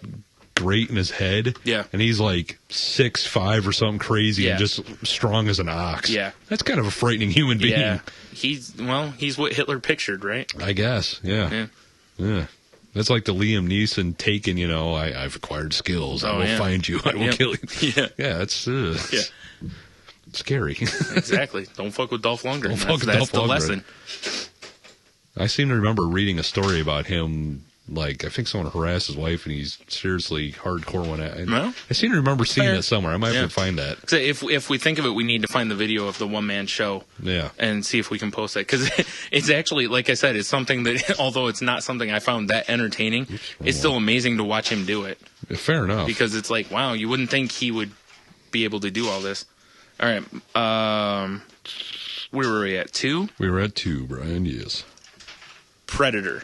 great in his head. Yeah. And he's like 6'5" or something crazy Yeah. and just strong as an ox. Yeah. That's kind of a frightening human being. Yeah, he's what Hitler pictured, right? I guess. Yeah. Yeah. That's like the Liam Neeson taken, I've acquired skills. I Oh, will yeah. find you. I will Yeah. kill you. Yeah. Yeah, it's Yeah. scary. Exactly. Don't fuck with Dolph Lundgren. Don't fuck with That's Dolph the Lundgren. lesson. I seem to remember reading a story about him. Like, I think someone harassed his wife, and he's seriously hardcore one. No? I seem to remember seeing Fair. that somewhere. I might Yeah. have to find that. So if we think of it, we need to find the video of the one-man show Yeah. and see if we can post it. Because it's actually, like I said, it's something that, although it's not something I found that entertaining, it's still amazing to watch him do it. Fair enough. Because it's like, wow, you wouldn't think he would be able to do all this. All right. Where were we at? 2? We were at 2, Brian. Yes. Predator.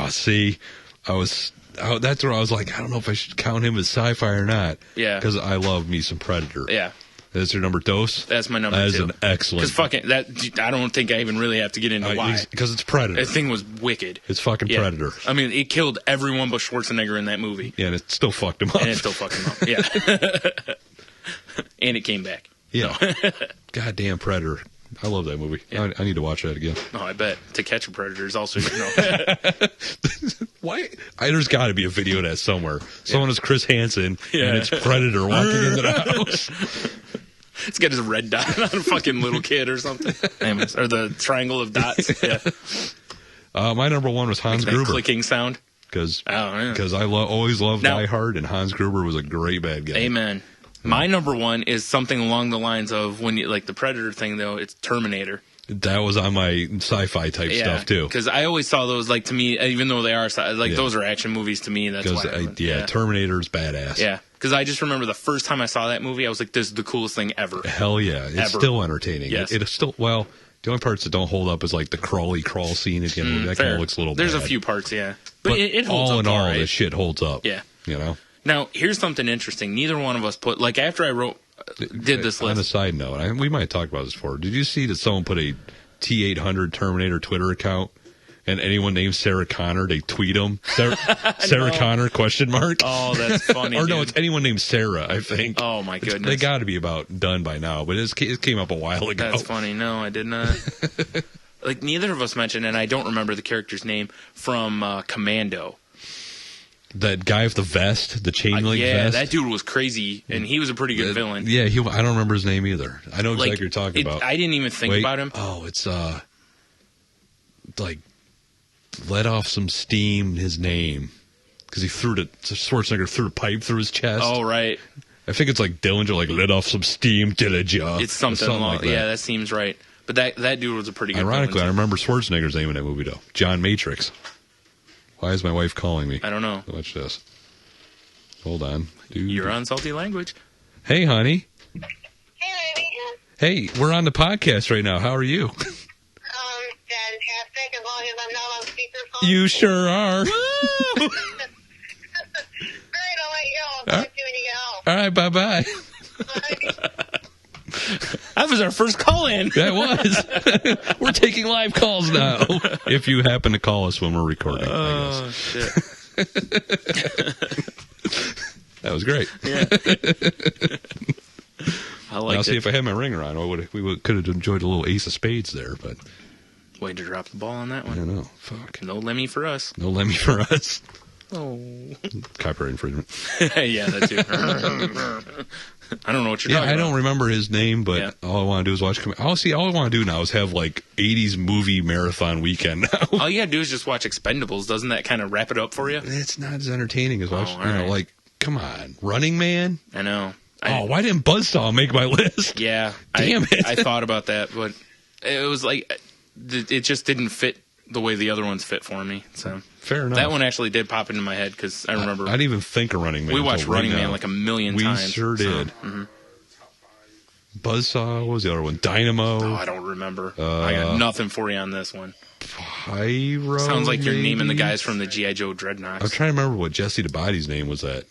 See, that's where I was like, I don't know if I should count him as sci-fi or not. Yeah. Because I love me some Predator. Yeah. That's your number 2? That's my number 2. That is an excellent. Because fucking that, I don't think I even really have to get into why. Because it's Predator. That thing was wicked. It's fucking Yeah. Predator. I mean, it killed everyone but Schwarzenegger in that movie, Yeah, and it still fucked him up. and it still fucked him up. Yeah. And it came back. Yeah. Goddamn Predator. I love that movie. Yeah. I need to watch that again. Oh, I bet. To Catch a Predator is also, Why? There's got to be a video of that somewhere. Someone is Chris Hansen, Yeah. and it's Predator walking into the house. it's got his red dot on a fucking little kid or something. Anyways, or the triangle of dots. Yeah. My number 1 was Hans That Gruber. clicking sound. Because Oh, yeah. I always loved Now- Die Hard, and Hans Gruber was a great bad guy. Amen. My number 1 is something along the lines of when you like the Predator thing, though. It's Terminator. That was on my sci-fi type stuff too. Because I always saw those, like, to me, even though they are like Yeah. those are action movies to me. That's Because why. Terminator's badass. Yeah, because I just remember the first time I saw that movie, I was like, "This is the coolest thing ever." Hell yeah, it's Ever. still entertaining. Yes. It is still The only parts that don't hold up is like the crawl scene at the end of the movie. That kind Fair. of looks a little. There's bad. a few parts, yeah, but But it holds all up. in all, right. this shit holds up. Yeah. You know. Now, here's something interesting. Neither one of us put, like, after I wrote did this On a list. side note, we might have talked about this before. Did you see that someone put a T800 Terminator Twitter account, and anyone named Sarah Connor, they tweet them? Sarah Connor, question mark? Oh, that's funny. Or no, dude. it's anyone named Sarah, I think. Oh my goodness. They got to be about done by now, but it came up a while ago. That's funny. No, I did not. Like, neither of us mentioned, and I don't remember the character's name, from Commando. That guy with the vest, the chain link Yeah, vest. that dude was crazy, and he was a pretty good villain. Yeah, I don't remember his name either. I know exactly Like, what you're talking about. I didn't even think Wait. about him. Oh, it's like let off some steam. His name, because Schwarzenegger threw a pipe through his chest. Oh, right. I think it's like Dillinger, like let off some steam, Dillinger. It's something like that. Yeah, that seems right. But that dude was a pretty good Ironically, I villain. remember Schwarzenegger's name in that movie though. John Matrix. Why is my wife calling me? I don't know. Watch this. Hold on. Dude. You're on Salty Language. Hey, honey. Hey, baby. Hey, we're on the podcast right now. How are you? Fantastic, as long as I'm not on speakerphone. You sure are. Great, I'll let you go. I'll talk to you when you get home. All right, bye-bye. That was our first call-in. That was. We're taking live calls now. If you happen to call us when we're recording, I Oh, shit. guess. That was great. Yeah. I Now, like see, it. if I had my ringer on, we could have enjoyed a little ace of spades there, but Way to drop the ball on that I one. don't know. Fuck. No Lemmy for us. No Lemmy for us. Oh. Copyright infringement. Yeah, that too. I don't know what you're Yeah, talking I don't about. remember his name, but Yeah. all I want to do is watch. All I want to do now is have like 80s movie marathon weekend now. All you gotta do is just watch Expendables. Doesn't that kind of wrap it up for you? It's not as entertaining as watching. all right. Like, come on, Running Man. I know. Why didn't Buzzsaw make my list? Yeah. Damn it. I thought about that, but it was like, it just didn't fit the way the other ones fit for me. So Fair enough. that one actually did pop into my head because I remember I didn't even think of Running Man. we watched until right Running Man now. like a million We times. sure so, did. Buzzsaw. What was the other one? Dynamo. Oh, I don't remember. I got nothing for you on this one. Pyro. Sounds like you're naming the maybe? guys from the G.I. Joe Dreadnoughts. I'm trying to remember what Jesse the Body's name was at.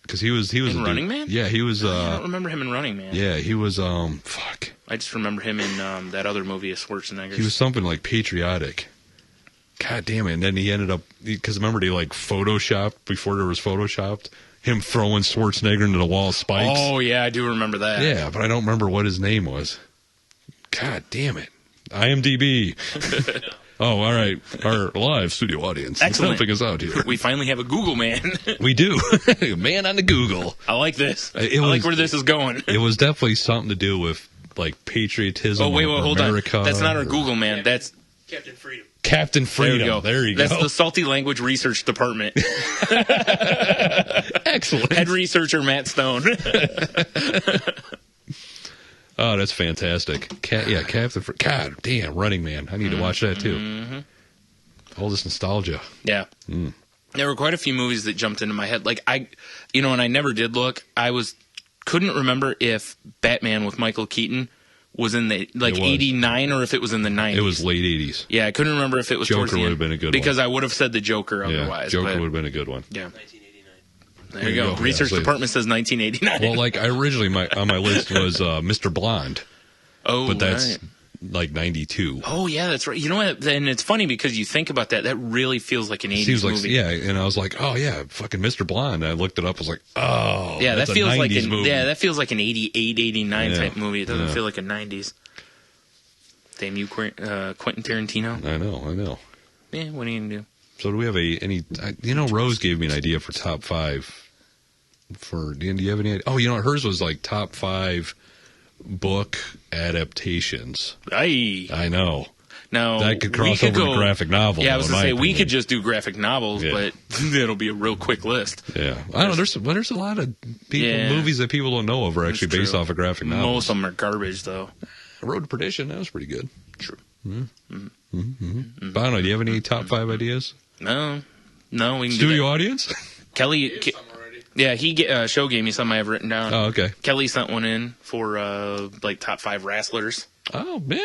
Because he was In a dude- Running Man? Yeah, he was. I don't remember him in Running Man. Yeah, he was. Fuck. I just remember him in that other movie of Schwarzenegger's. He was something like patriotic. God damn it! And then he ended up because remember they like photoshopped before there was photoshopped him throwing Schwarzenegger into the wall of spikes. Oh, yeah, I do remember that. Yeah, but I don't remember what his name was. God damn it! IMDb. Oh, all right. Our live studio audience is Excellent. helping us out here. We finally have a Google man. We do. Man on the Google. I like this. It I like was- where this is going. It was definitely something to do with like patriotism. Oh, wait, or hold America on. That's not our or- Google man. That's Captain Freedom. Captain Freedom. There you go. That's the Salty Language Research Department. Excellent. Head researcher Matt Stone. Oh, that's fantastic. Captain Freedom. God damn, Running Man. I need to watch that too. All this nostalgia. Yeah. There were quite a few movies that jumped into my head. Like and I never did look. Couldn't remember if Batman with Michael Keaton was in the It was. 89 or if it was in the 90s. It was late 80s. Yeah, I couldn't remember if it was towards Joker the would end, have been a good because one. I would have said the Joker Yeah, otherwise. Joker but- would have been a good one. Yeah. 1989. There you go. Yeah, Research so- department says 1989. Well, like I originally on my list was Mr. Blonde, oh, but that's right. like 92. Oh, yeah, that's right. You know what? And it's funny because you think about that. That really feels like an 80s Seems like movie. yeah, and I was like, oh yeah, fucking Mr. Blonde. I looked it up. I was like, oh Yeah, that's that feels a 90s like movie. that feels like an 88, 89 Yeah, type movie. It doesn't yeah. feel like a 90s. Damn you, Quentin Tarantino. I know. Yeah, what are you gonna do? So do we have Rose gave me an idea for top 5 for, do you have any idea? Oh, hers was like top 5 book adaptations. Aye. I know. Now That could we cross over go- to graphic novel. Yeah, I though, was in gonna my say we opinion. could just do graphic novels, Yeah. but it'll be a real quick list. Yeah. I don't know. There's a lot of Yeah. movies that people don't know of are actually That's based true. off of graphic novels. Most of them are garbage, though. Road to Perdition, that was pretty good. True. But I don't know. Do you have any top 5 ideas? No, we can Studio do audience? that. Kelly, yeah, Show gave me some I have written down. Oh, okay. Kelly sent one in for like top 5 wrestlers. Oh, man.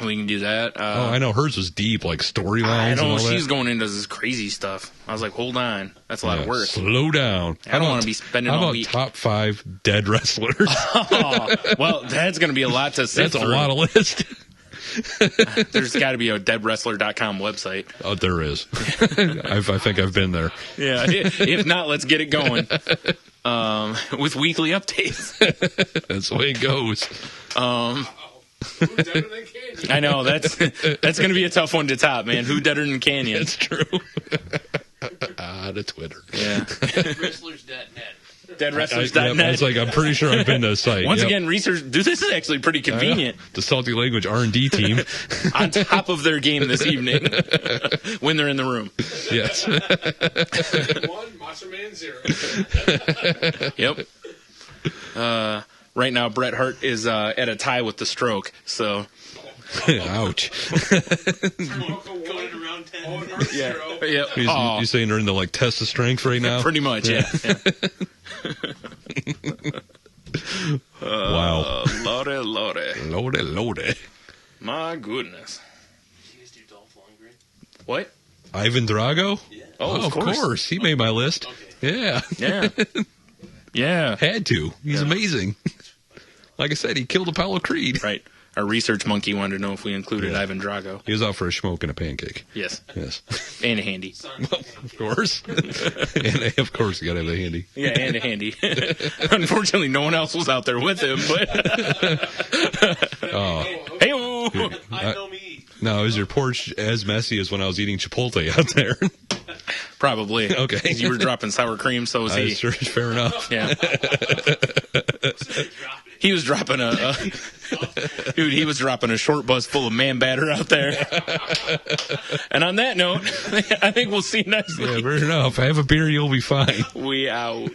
We can do that. Oh, I know hers was deep, like storylines. I and know all she's that. going into this crazy stuff. I was like, hold on, that's a lot of work. Slow down. I don't want to be spending How all about week. top 5 dead wrestlers? Oh, well, that's going to be a lot to sift That's a through. lot of list. There's got to be a deadwrestler.com website. Oh, there is. I think I've been there. Yeah. If not, let's get it going. With weekly updates. That's the way it goes. I know that's going to be a tough one to top, man. Who deader than Canyon? That's true. The Twitter. Yeah. Wrestlers.net. Deadwrestlers.net. It's like I'm pretty sure I've been to the site. Once Yep. again, research. Dude, this is actually pretty convenient. The Salty Language R&D team. On top of their game this evening, when they're in the room. Yes. 1, Macho Man 0. Yep. Right now, Bret Hart is at a tie with the Stroke. So Ouch. Going around 10. yeah. Yep. You saying they're in the like test of strength right now? Pretty much. Yeah. Wow. Lordy. Lordy. My goodness. Did you guys do Dolph Lundgren? What? Ivan Drago? Yeah. Oh, Of course. He made my list. Okay. Yeah. Yeah. Yeah. Had to. He's Yeah. amazing. Like I said, he killed Apollo Creed. Right. Our research monkey wanted to know if we included Yeah. Ivan Drago. He was out for a smoke and a pancake. Yes. Yes. And a handy. Of course. And of course, you got to have a handy. Yeah, and a handy. Unfortunately, no one else was out there with him, but. Oh. Hey-o! I know me. No, is your porch as messy as when I was eating Chipotle out there? Probably. Okay. You were dropping sour cream, so was he. Sure, fair enough. Yeah. Drop He was dropping dude, he was dropping a short bus full of man batter out there. And on that note, I think we'll see you next Yeah, week. fair enough. Have a beer, you'll be fine. We out.